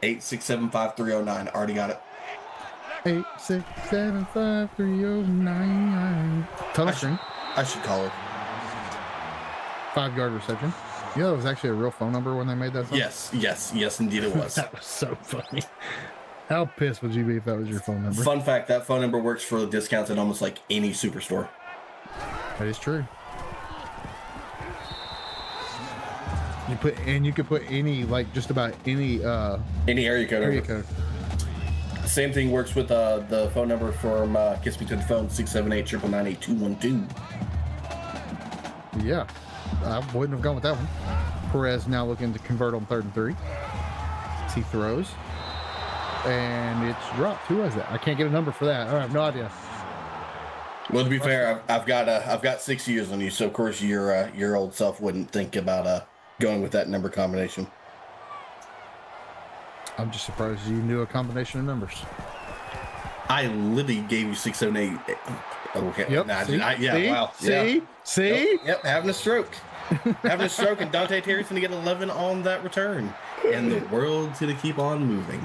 8675309. Already got it. 8675309. Tunnel string. I should call her. 5-yard reception. You know, it was actually a real phone number when they made that song? Yes, indeed it was. That was so funny. How pissed would you be if that was your phone number? Fun fact, that phone number works for discounts at almost like any superstore. That is true. You could put any, like just about any area code. area code. Same thing works with the phone number from Kiss Me to the Phone, 678-999-8212. Yeah, I wouldn't have gone with that one. Perez now looking to convert on 3rd and 3. As he throws. And it's dropped. Who was that? I can't get a number for that. I have no idea. Well, to be fair, I've got 6 years on you, so of course your old self wouldn't think about going with that number combination. I'm just surprised you knew a combination of numbers. I literally gave you 678. Okay. Yep. Nah, See? yeah. See? Wow. See? Yeah. See? Yep. Having a stroke. Having a stroke, and Dante Terry's going to get 11 on that return, and the world's going to keep on moving.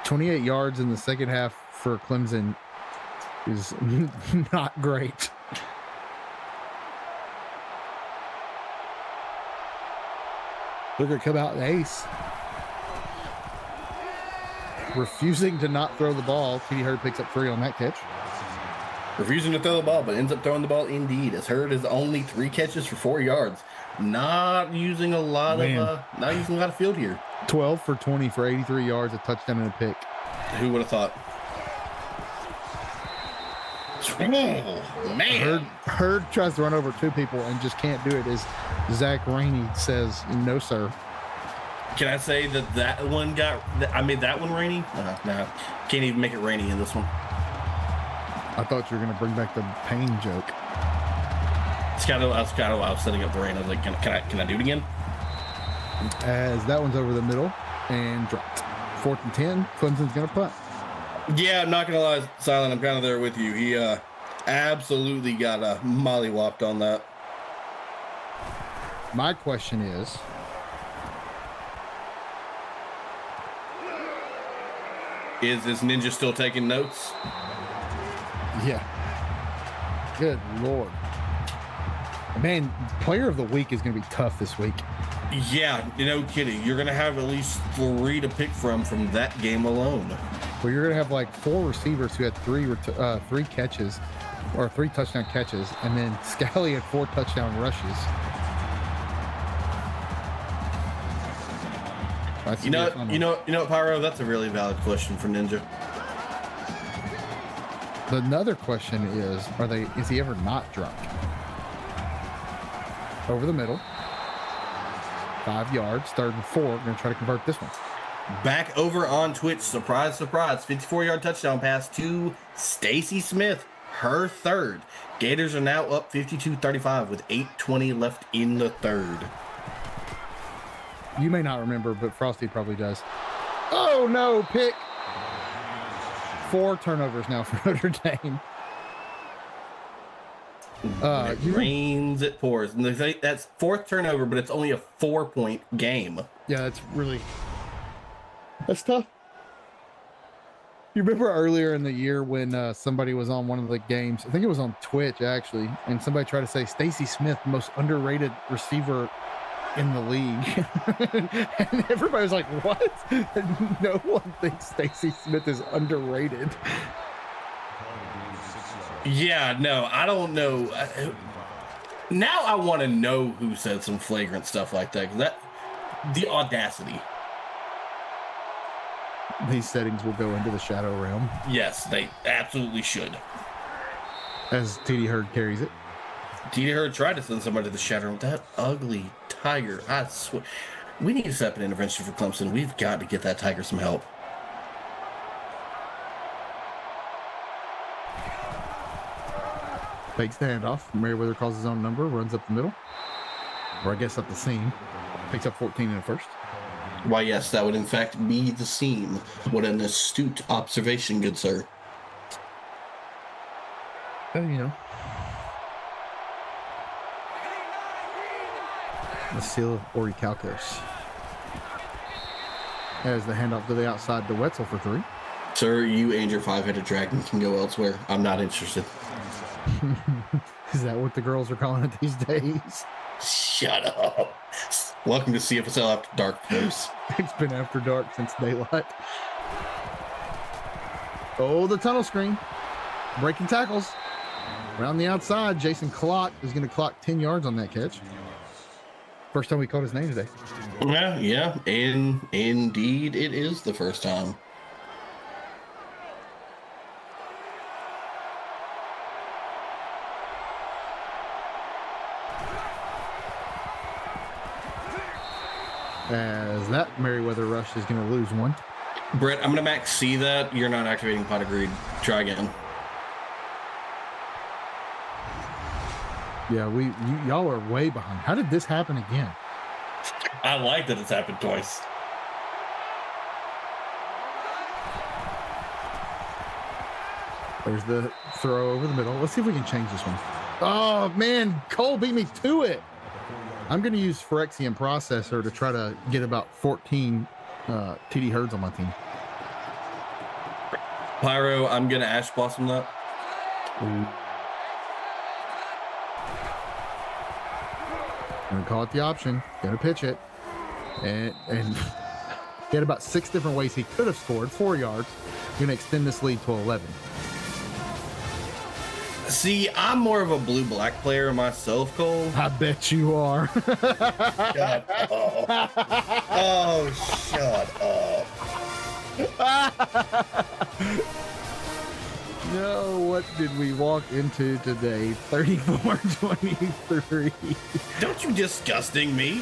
28 yards in the second half for Clemson is not great. They're going to come out and ace. Refusing to not throw the ball. T.D. Hurd picks up 3 on that catch. Refusing to throw the ball, but ends up throwing the ball indeed. As Hurd is only 3 catches for 4 yards. Not using a lot of field here. 12 for 20 for 83 yards, a touchdown and a pick. Who would have thought? Oh, man. Hurd tries to run over 2 people and just can't do it, as Zach Rainey says, no, sir. Can I say that one I made that one rainy? No. Can't even make it rainy in this one. I thought you were going to bring back the pain joke. It's kind of I was setting up the rain. I was like, can I do it again? As that one's over the middle and dropped. 4th and 10. Clemson's going to punt. Yeah, I'm not gonna lie, Silent. I'm kind of there with you. He absolutely got mollywopped on that. My question is this Ninja still taking notes? yeah. Good Lord. Man, player of the week is going to be tough this week. Yeah, no kidding. You're going to have at least 3 to pick from that game alone. Well, you're going to have like 4 receivers who had 3 catches or 3 touchdown catches, and then Scally had 4 touchdown rushes. You know what, Pyro? That's a really valid question for Ninja. Another question is he ever not dropped? Over the middle. 5 yards, 3rd and 4. We're going to try to convert this one. Back over on Twitch, surprise, 54-yard touchdown pass to Stacy Smith, her 3rd. Gators are now up 52-35 with 8:20 left in the 3rd. You may not remember, but Frosty probably does. Oh, no, pick. 4 turnovers now for Notre Dame. It rains, it pours. And that's 4th turnover, but it's only a 4-point game. Yeah, that's tough. You remember earlier in the year when somebody was on one of the games, I think it was on Twitch actually, and somebody tried to say Stacy Smith, most underrated receiver in the league. And everybody was like, what? No one thinks Stacy Smith is underrated. Yeah, no, I don't know. Now I want to know who said some flagrant stuff like that. 'Cause the audacity. These settings will go into the shadow realm. Yes, they absolutely should. As TD Hurd carries it. TD Hurd tried to send somebody to the shadow realm. That ugly tiger. I swear. We need to set up an intervention for Clemson. We've got to get that tiger some help. Fakes the handoff. Merriweather calls his own number, runs up the middle. Or I guess up the seam. Picks up 14 in the first. Why, yes, that would in fact be the seam. What an astute observation, good sir. Oh, you know. The seal of Ori Calcos. As the handoff to the outside to Wetzel for 3. Sir, you and your 5-headed dragon can go elsewhere. I'm not interested. Is that what the girls are calling it these days? Shut up. Welcome to CFSL After Dark, folks. It's been after dark since daylight. Oh, the tunnel screen. Breaking tackles. Around the outside, Jason Clock is going to clock 10 yards on that catch. First time we called his name today. Yeah, and indeed it is the first time. As that Merriweather rush is going to lose one. Brett, I'm going to max C that. You're not activating pot agreed. Try again. Yeah, y'all are way behind. How did this happen again? I like that it's happened twice. There's the throw over the middle. Let's see if we can change this one. Oh, man. Cole beat me to it. I'm going to use Phyrexian Processor to try to get about 14 TD Herds on my team. Pyro, I'm going to Ash Blossom that. Ooh. I'm going to call it the option. Going to pitch it. And he had about 6 different ways he could have scored. 4 yards. Going to extend this lead to 11. See, I'm more of a blue-black player myself, Cole. I bet you are. Shut up. Oh, shut up. No, what did we walk into today? 34-23. Don't you disgusting me.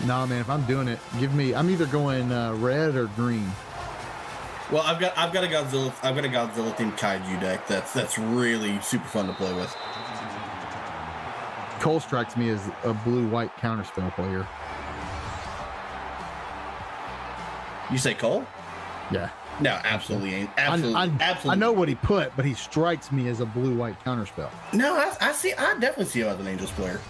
Nah, man, if I'm doing it, I'm either going red or green. Well, I've got a Godzilla themed kaiju deck that's really super fun to play with. Cole strikes me as a blue-white counterspell player. You say Cole? Yeah. No, absolutely ain't. Absolutely. I know what he put, but he strikes me as a blue-white counterspell. No, I definitely see him as an Angels player.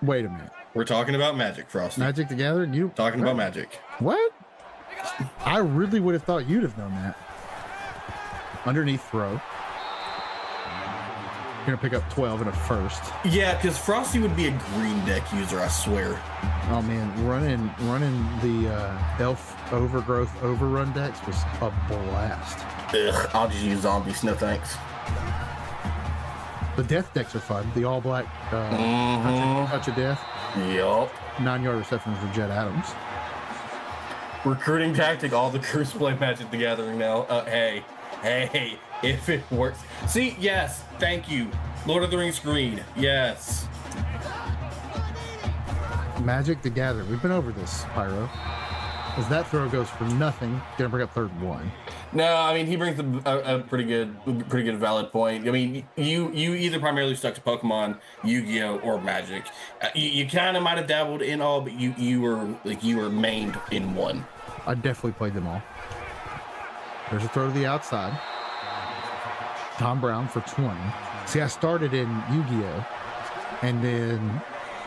Wait a minute. We're talking about Magic, Frosty. Magic the Gathering? You talking about Magic. What? I really would have thought you'd have known that. Underneath throw. Gonna pick up 12 in a first. Yeah, because Frosty would be a green deck user, I swear. Oh man, running the Elf Overgrowth Overrun decks was a blast. Ugh, I'll just use zombies, no thanks. The death decks are fun. The all black touch of death. Yup. 9-yard reception for Jet Adams. Recruiting tactic, all the crews play Magic the Gathering now. Hey, if it works. See, yes, thank you. Lord of the Rings green, yes. Magic the Gathering. We've been over this, Pyro. As that throw goes for nothing, gonna bring up 3rd and 1. No, I mean, he brings a pretty good valid point. I mean, you either primarily stuck to Pokemon, Yu-Gi-Oh, or Magic. You kind of might have dabbled in all, but you were mained in one. I definitely played them all. There's a throw to the outside. Tom Brown for 20. See, I started in Yu-Gi-Oh, and then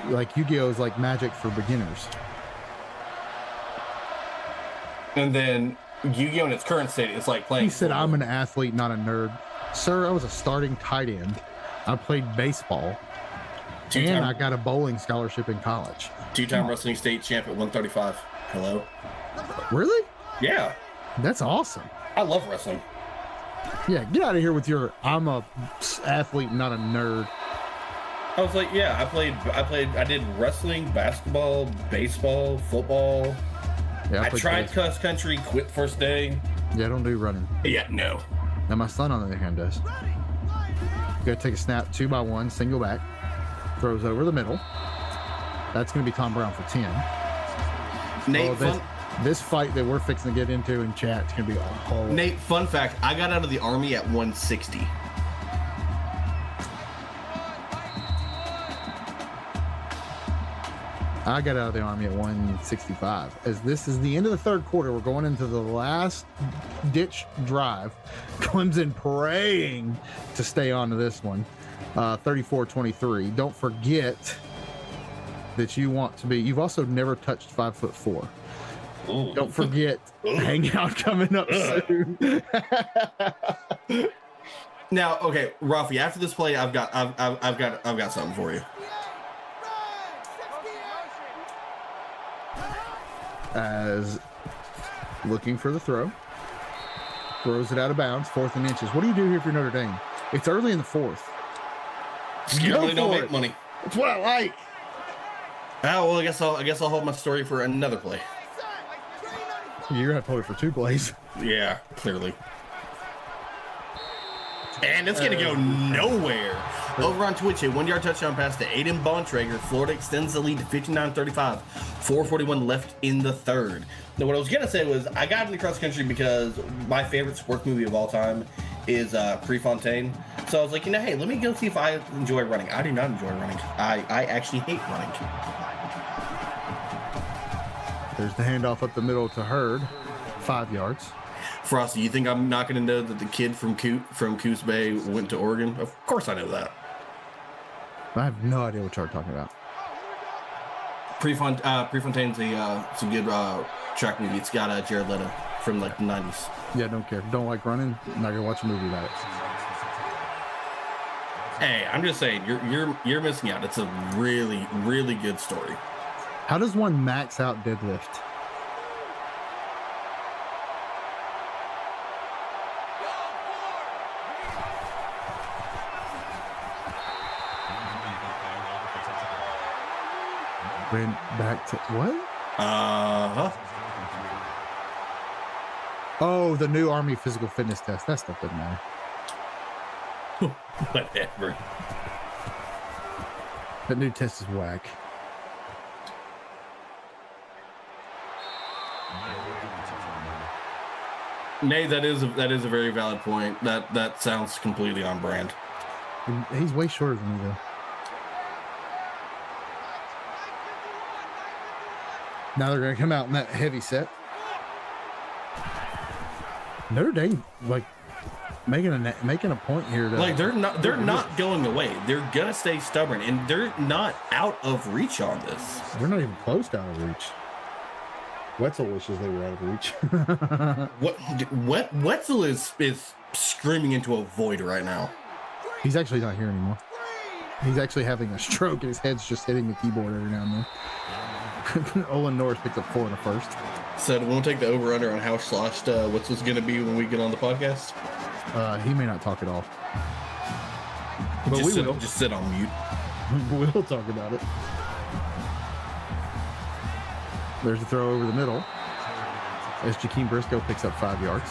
Yu-Gi-Oh is like Magic for beginners. And then Yu-Gi-Oh in its current state is like playing. He said, "I'm an athlete, not a nerd." Sir, I was a starting tight end. I played baseball. And I got a bowling scholarship in college. 2-time wrestling state champ at 135. Hello. Really? Yeah. That's awesome. I love wrestling. Yeah, get out of here with your I'm a athlete, not a nerd. I was like, yeah, I did wrestling, basketball, baseball, football. Yeah, I tried cross country, quit first day. Yeah, I don't do running. Yeah, no. Now my son, on the other hand, does. Gotta take a snap, 2x1, single back, throws over the middle. That's gonna be Tom Brown for 10. Nate, this fight that we're fixing to get into in chat is gonna be a whole. Nate, fun fact: I got out of the Army at 160. I got out of the Army at 165. As this is the end of the third quarter, we're going into the last ditch drive. Clemson praying to stay on to this one. 34-23. Don't forget that you've also never touched 5'4". Ooh. Don't forget hangout coming up soon. Now, okay, Rafi, after this play, I've got something for you. As looking for the throw, throws it out of bounds, 4th and inches. What do you do here if you're Notre Dame? It's early in the 4th. Money don't make money. That's what I like. Oh well, I guess I'll hold my story for another play. You're gonna hold it for 2 plays. Yeah, clearly. And it's gonna go nowhere. Over on Twitch, a 1-yard touchdown pass to Aiden Bontrager. Florida extends the lead to 59-35. 4:41 left in the third. Now, what I was gonna say was I got into cross country because my favorite sports movie of all time is Prefontaine. So I was like, hey, let me go see if I enjoy running. I do not enjoy running. I actually hate running. There's the handoff up the middle to Hurd, 5 yards. Frosty, you think I'm not going to know that the kid from Coos Bay went to Oregon? Of course I know that. I have no idea what you're talking about. Prefontaine's it's a good track movie. It's got Jared Leto from like the 90s. Yeah, don't care. Don't like running. I'm not gonna watch a movie about it. Hey, I'm just saying you're missing out. It's a really, really good story. How does one max out deadlift? Went back to what? Oh, the new Army physical fitness test. That stuff doesn't matter. Whatever. That new test is whack. Nay, that is a very valid point. That sounds completely on brand. He's way shorter than me though. Now they're going to come out in that heavy set. Notre Dame, like, making a point here. Like they're not going away. They're gonna stay stubborn, and they're not out of reach on this. They're not even close to out of reach. Wetzel wishes they were out of reach. Wetzel is screaming into a void right now. He's actually not here anymore. He's actually having a stroke, and his head's just hitting the keyboard every now and then. Olin Norris picks up 4 in the first. So we won't take the over-under on how sloshed Wetzel's going to be when we get on the podcast? He may not talk at all. But we will. Just sit on mute. We'll talk about it. There's a throw over the middle. As Jakeem Briscoe picks up 5 yards.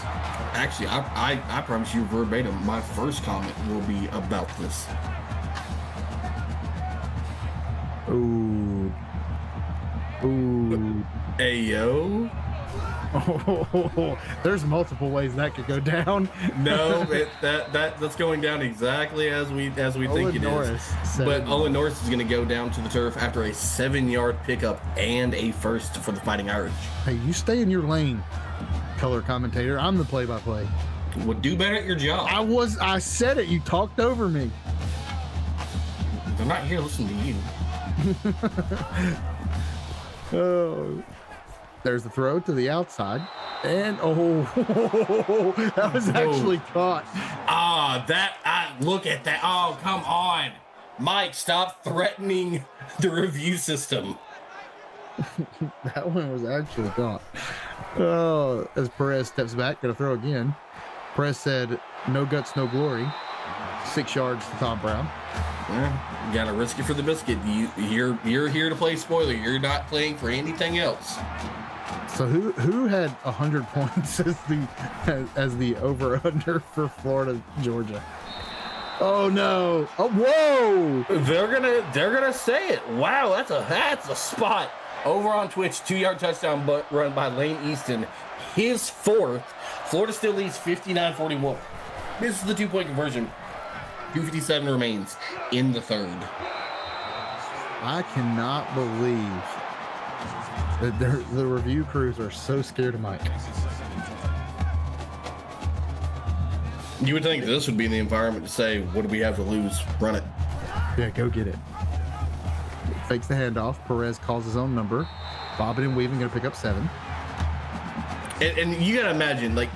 Actually, I promise you verbatim, my first comment will be about this. Ooh. Ayo. Oh, there's multiple ways that could go down. No, that's going down exactly as we think it is. But Olin Norris is going to go down to the turf after a 7-yard pickup and a first for the Fighting Irish. Hey, you stay in your lane, color commentator. I'm the play-by-play. Well, do better at your job. I said it. You talked over me. They're not here listening to you. Oh, there's the throw to the outside, and that was actually caught. Look at that! Oh, come on! Mike, stop threatening the review system. That one was actually caught. Oh, as Perez steps back, gonna throw again. Perez said, "No guts, no glory." 6 yards to Tom Brown. Yeah, you gotta risk it for the biscuit. You're here to play spoiler. You're not playing for anything else. So who had 100 points as the over under for Florida Georgia? Oh no! Oh whoa! They're gonna say it. Wow, that's a spot. Over on Twitch, 2-yard touchdown run by Lane Easton, his 4th. Florida still leads 59-41. This is the 2-point conversion. 2:57 remains in the 3rd. I cannot believe that the review crews are so scared of Mike. You would think this would be the environment to say, what do we have to lose? Run it. Yeah, go get it. Fakes the handoff. Perez calls his own number. Bobbing and weaving, going to pick up 7. And you gotta imagine, like,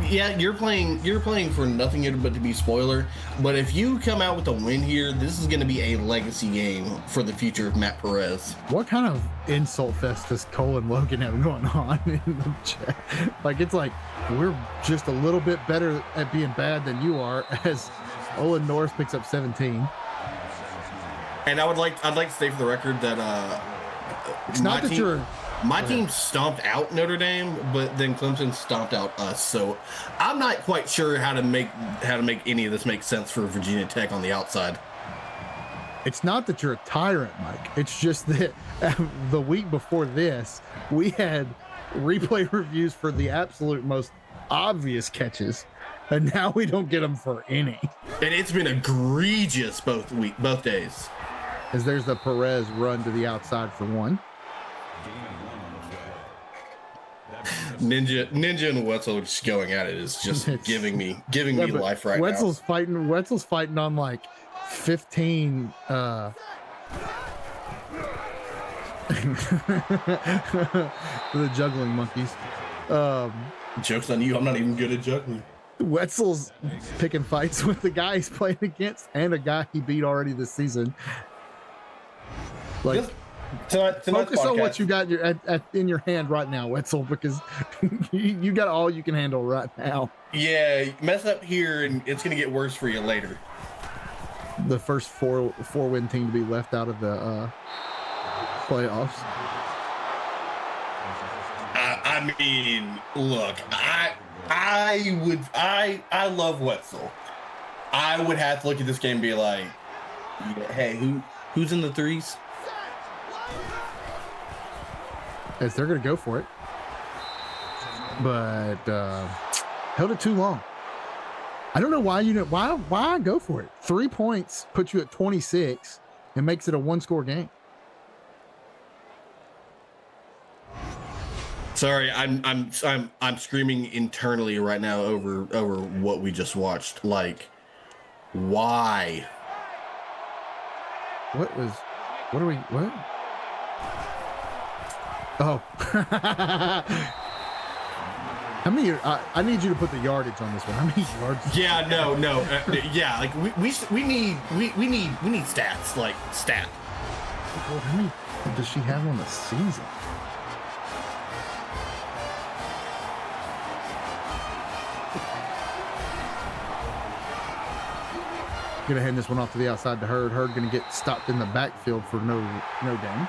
yeah, you're playing for nothing but to be spoiler. But if you come out with a win here, this is gonna be a legacy game for the future of Matt Perez. What kind of insult fest does Cole and Logan have going on in the chat? Like, it's like we're just a little bit better at being bad than you are. As Olin Norris picks up 17. And I'd like to say for the record that it's not that you're. My team stomped out Notre Dame, but then Clemson stomped out us. So I'm not quite sure how to make any of this make sense for Virginia Tech on the outside. It's not that you're a tyrant, Mike. It's just that the week before this, we had replay reviews for the absolute most obvious catches, and now we don't get them for any. And it's been egregious both days. As there's the Perez run to the outside for 1. Ninja and Wetzel just going at it is just giving me life right Wetzel's now. Wetzel's fighting on like 15 the juggling monkeys. Joke's on you, I'm not even good at juggling. Wetzel's picking fights with the guy he's playing against and a guy he beat already this season. Like, focus on what you got in your hand right now, Wetzel, because you got all you can handle right now. Yeah, mess up here and it's going to get worse for you later. The first four-win team to be left out of the playoffs. I mean, look, I love Wetzel. I would have to look at this game and be like, yeah, hey, who's in the 3s? As they're going to go for it. But held it too long. I don't know why why go for it. 3 points puts you at 26 and makes it a 1-score game. Sorry, I'm screaming internally right now over what we just watched. Like, why? What? Oh. How many? I need you to put the yardage on this one. How many yards? Yeah, no. Yeah, like we need stats, like stat. Well, how many does she have on the season? Gonna hand this one off to the outside to Hurd. Hurd gonna get stopped in the backfield for no gain.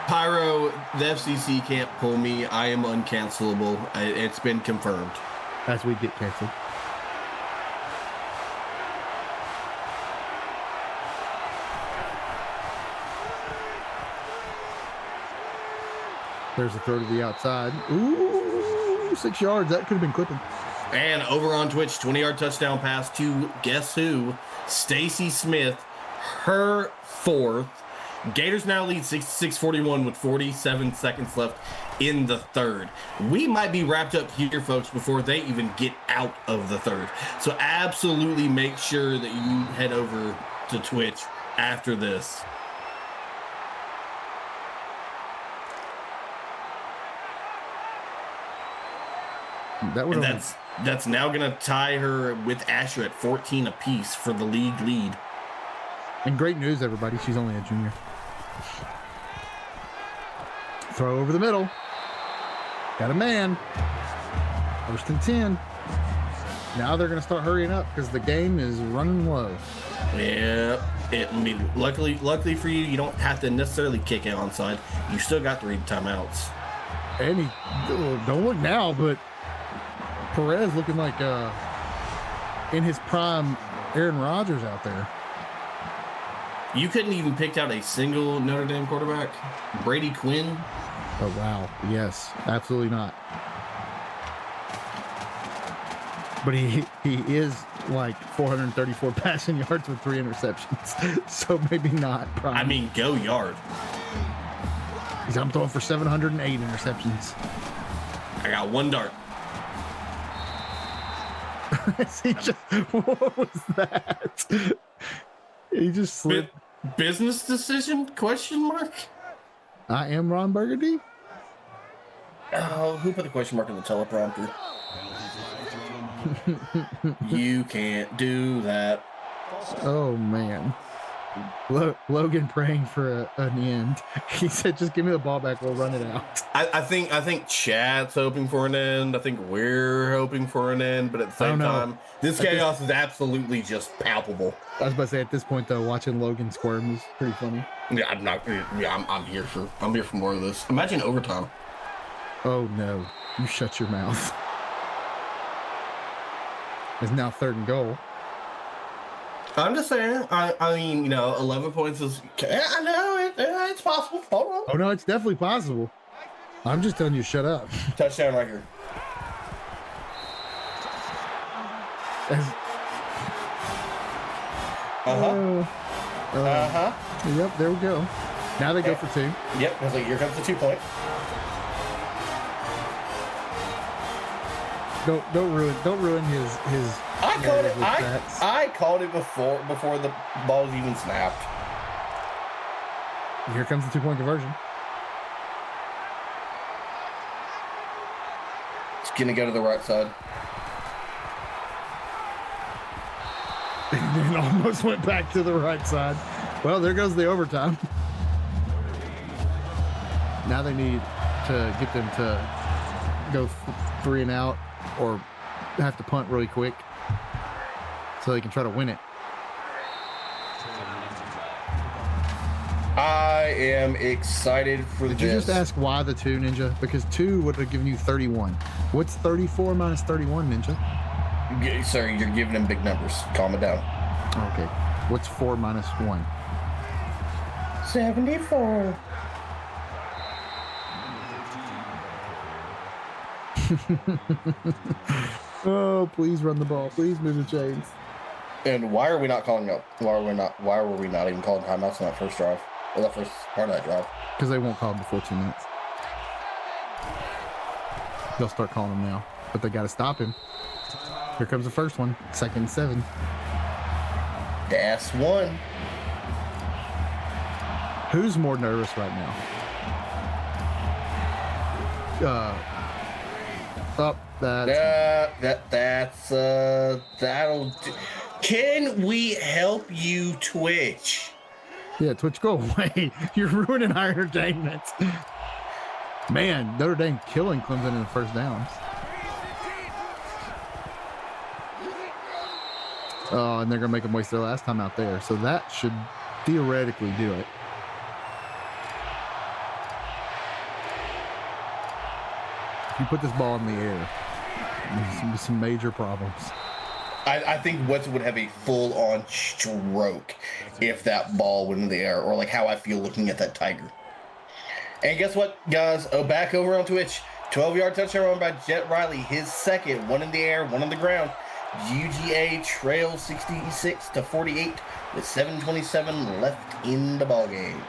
Pyro, the FCC can't pull me. I am uncancelable. It's been confirmed. As we get canceled. There's a throw to the outside. Ooh, 6 yards. That could have been clipping. And over on Twitch, 20-yard touchdown pass to guess who? Stacy Smith, her 4th. Gators now lead 66-41 with 47 seconds left in the 3rd. We might be wrapped up here, folks, before they even get out of the 3rd. So absolutely make sure that you head over to Twitch after this. That's now going to tie her with Asher at 14 apiece for the league lead. And great news, everybody. She's only a junior. Throw over the middle. Got a man. First and 10. Now they're going to start hurrying up because the game is running low. Yeah. Luckily for you, you don't have to necessarily kick it onside. You still got 3 timeouts. And don't look now, but Perez looking like in his prime Aaron Rodgers out there. You couldn't even pick out a single Notre Dame quarterback. Brady Quinn. Oh, wow. Yes, absolutely not. But he is like 434 passing yards with 3 interceptions. So maybe not. Prime. I mean, go yard. I'm throwing for 708 interceptions. I got 1 dart. What was that? He just slipped. Business decision? Question mark? I am Ron Burgundy. Oh, who put the question mark in the teleprompter? You can't do that. Oh man. Logan praying for an end. He said, just give me the ball back, we'll run it out. I think Chat's hoping for an end. I think we're hoping for an end, but at the same time, this chaos is absolutely just palpable. I was about to say, at this point though, watching Logan squirm is pretty funny. Yeah, I'm here for more of this. Imagine overtime. Oh no, you shut your mouth. It's now 3rd and goal. I'm just saying. I mean, 11 points is. I know it's possible. Hold on. Oh no, it's definitely possible. I'm just telling you, shut up. Touchdown right here. Yep, there we go. Now they go for 2. Yep, it's like here comes the 2-point. Don't ruin his. I called it before the ball was even snapped. Here comes the 2-point conversion. It's gonna go to the right side. It almost went back to the right side. Well, there goes the overtime. Now they need to get them to go 3 and out or have to punt really quick so they can try to win it. I am excited for this. Did you just ask why the 2, Ninja? Because 2 would have given you 31. What's 34 minus 31, Ninja? Sir, you're giving them big numbers. Calm it down. Okay. What's 4 minus 1? 74. Oh, please run the ball. Please move the chains. And why are we not calling up? Why were we not even calling timeouts on that first drive? Or that first part of that drive? Because they won't call them before 2 minutes. They'll start calling him now. But they got to stop him. Here comes the first one. 2nd and 7. That's 1. Who's more nervous right now? That'll do. Can we help you, Twitch? Yeah, Twitch, go away. You're ruining our entertainment. Man, Notre Dame killing Clemson in the first downs. Oh, and they're going to make them waste their last time out there. So that should theoretically do it. If you put this ball in the air, there's going to be some major problems. I think Wetzel would have a full-on stroke if that ball went in the air, or like how I feel looking at that Tiger. And guess what, guys? Oh, back over on Twitch. 12-yard touchdown run by Jet Riley. His second. 1 in the air, 1 on the ground. UGA trails 66-48 with 7:27 left in the ballgame.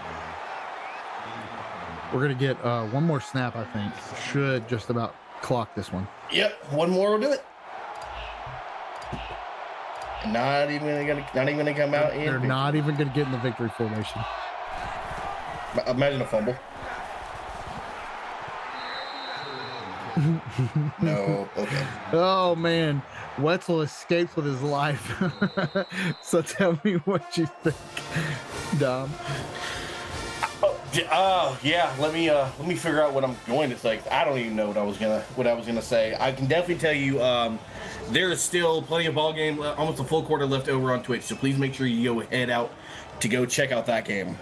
We're going to get one more snap, I think. Should just about clock this one. Yep, one more will do it. Not even gonna come out in. They're not even gonna get in the victory formation. Imagine a fumble. No. Okay. Oh man, Wetzel escapes with his life. So tell me what you think. Dom. Yeah. Let me figure out what I'm going to say. I don't even know what I was gonna say. I can definitely tell you, there is still plenty of ball game, almost a full quarter left over on Twitch. So please make sure you go head out to go check out that game.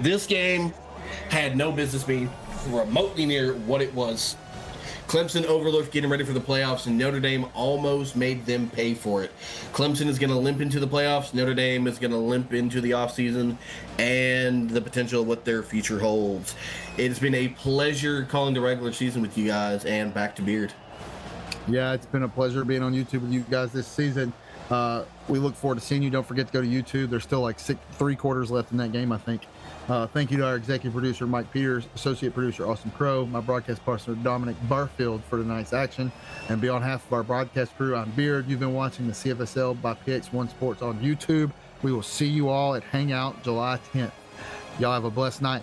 This game had no business being remotely near what it was. Clemson overlooked getting ready for the playoffs, and Notre Dame almost made them pay for it. Clemson is going to limp into the playoffs. Notre Dame is going to limp into the offseason and the potential of what their future holds. It's been a pleasure calling the regular season with you guys, and back to Beard. Yeah, it's been a pleasure being on YouTube with you guys this season. We look forward to seeing you. Don't forget to go to YouTube. There's still like 3 quarters left in that game, I think. Thank you to our executive producer, Mike Peters, associate producer, Austin Crow, my broadcast partner, Dominic Barfield, for tonight's action. And be on behalf of our broadcast crew, I'm Beard. You've been watching the CFSL by PX1 Sports on YouTube. We will see you all at Hangout July 10th. Y'all have a blessed night.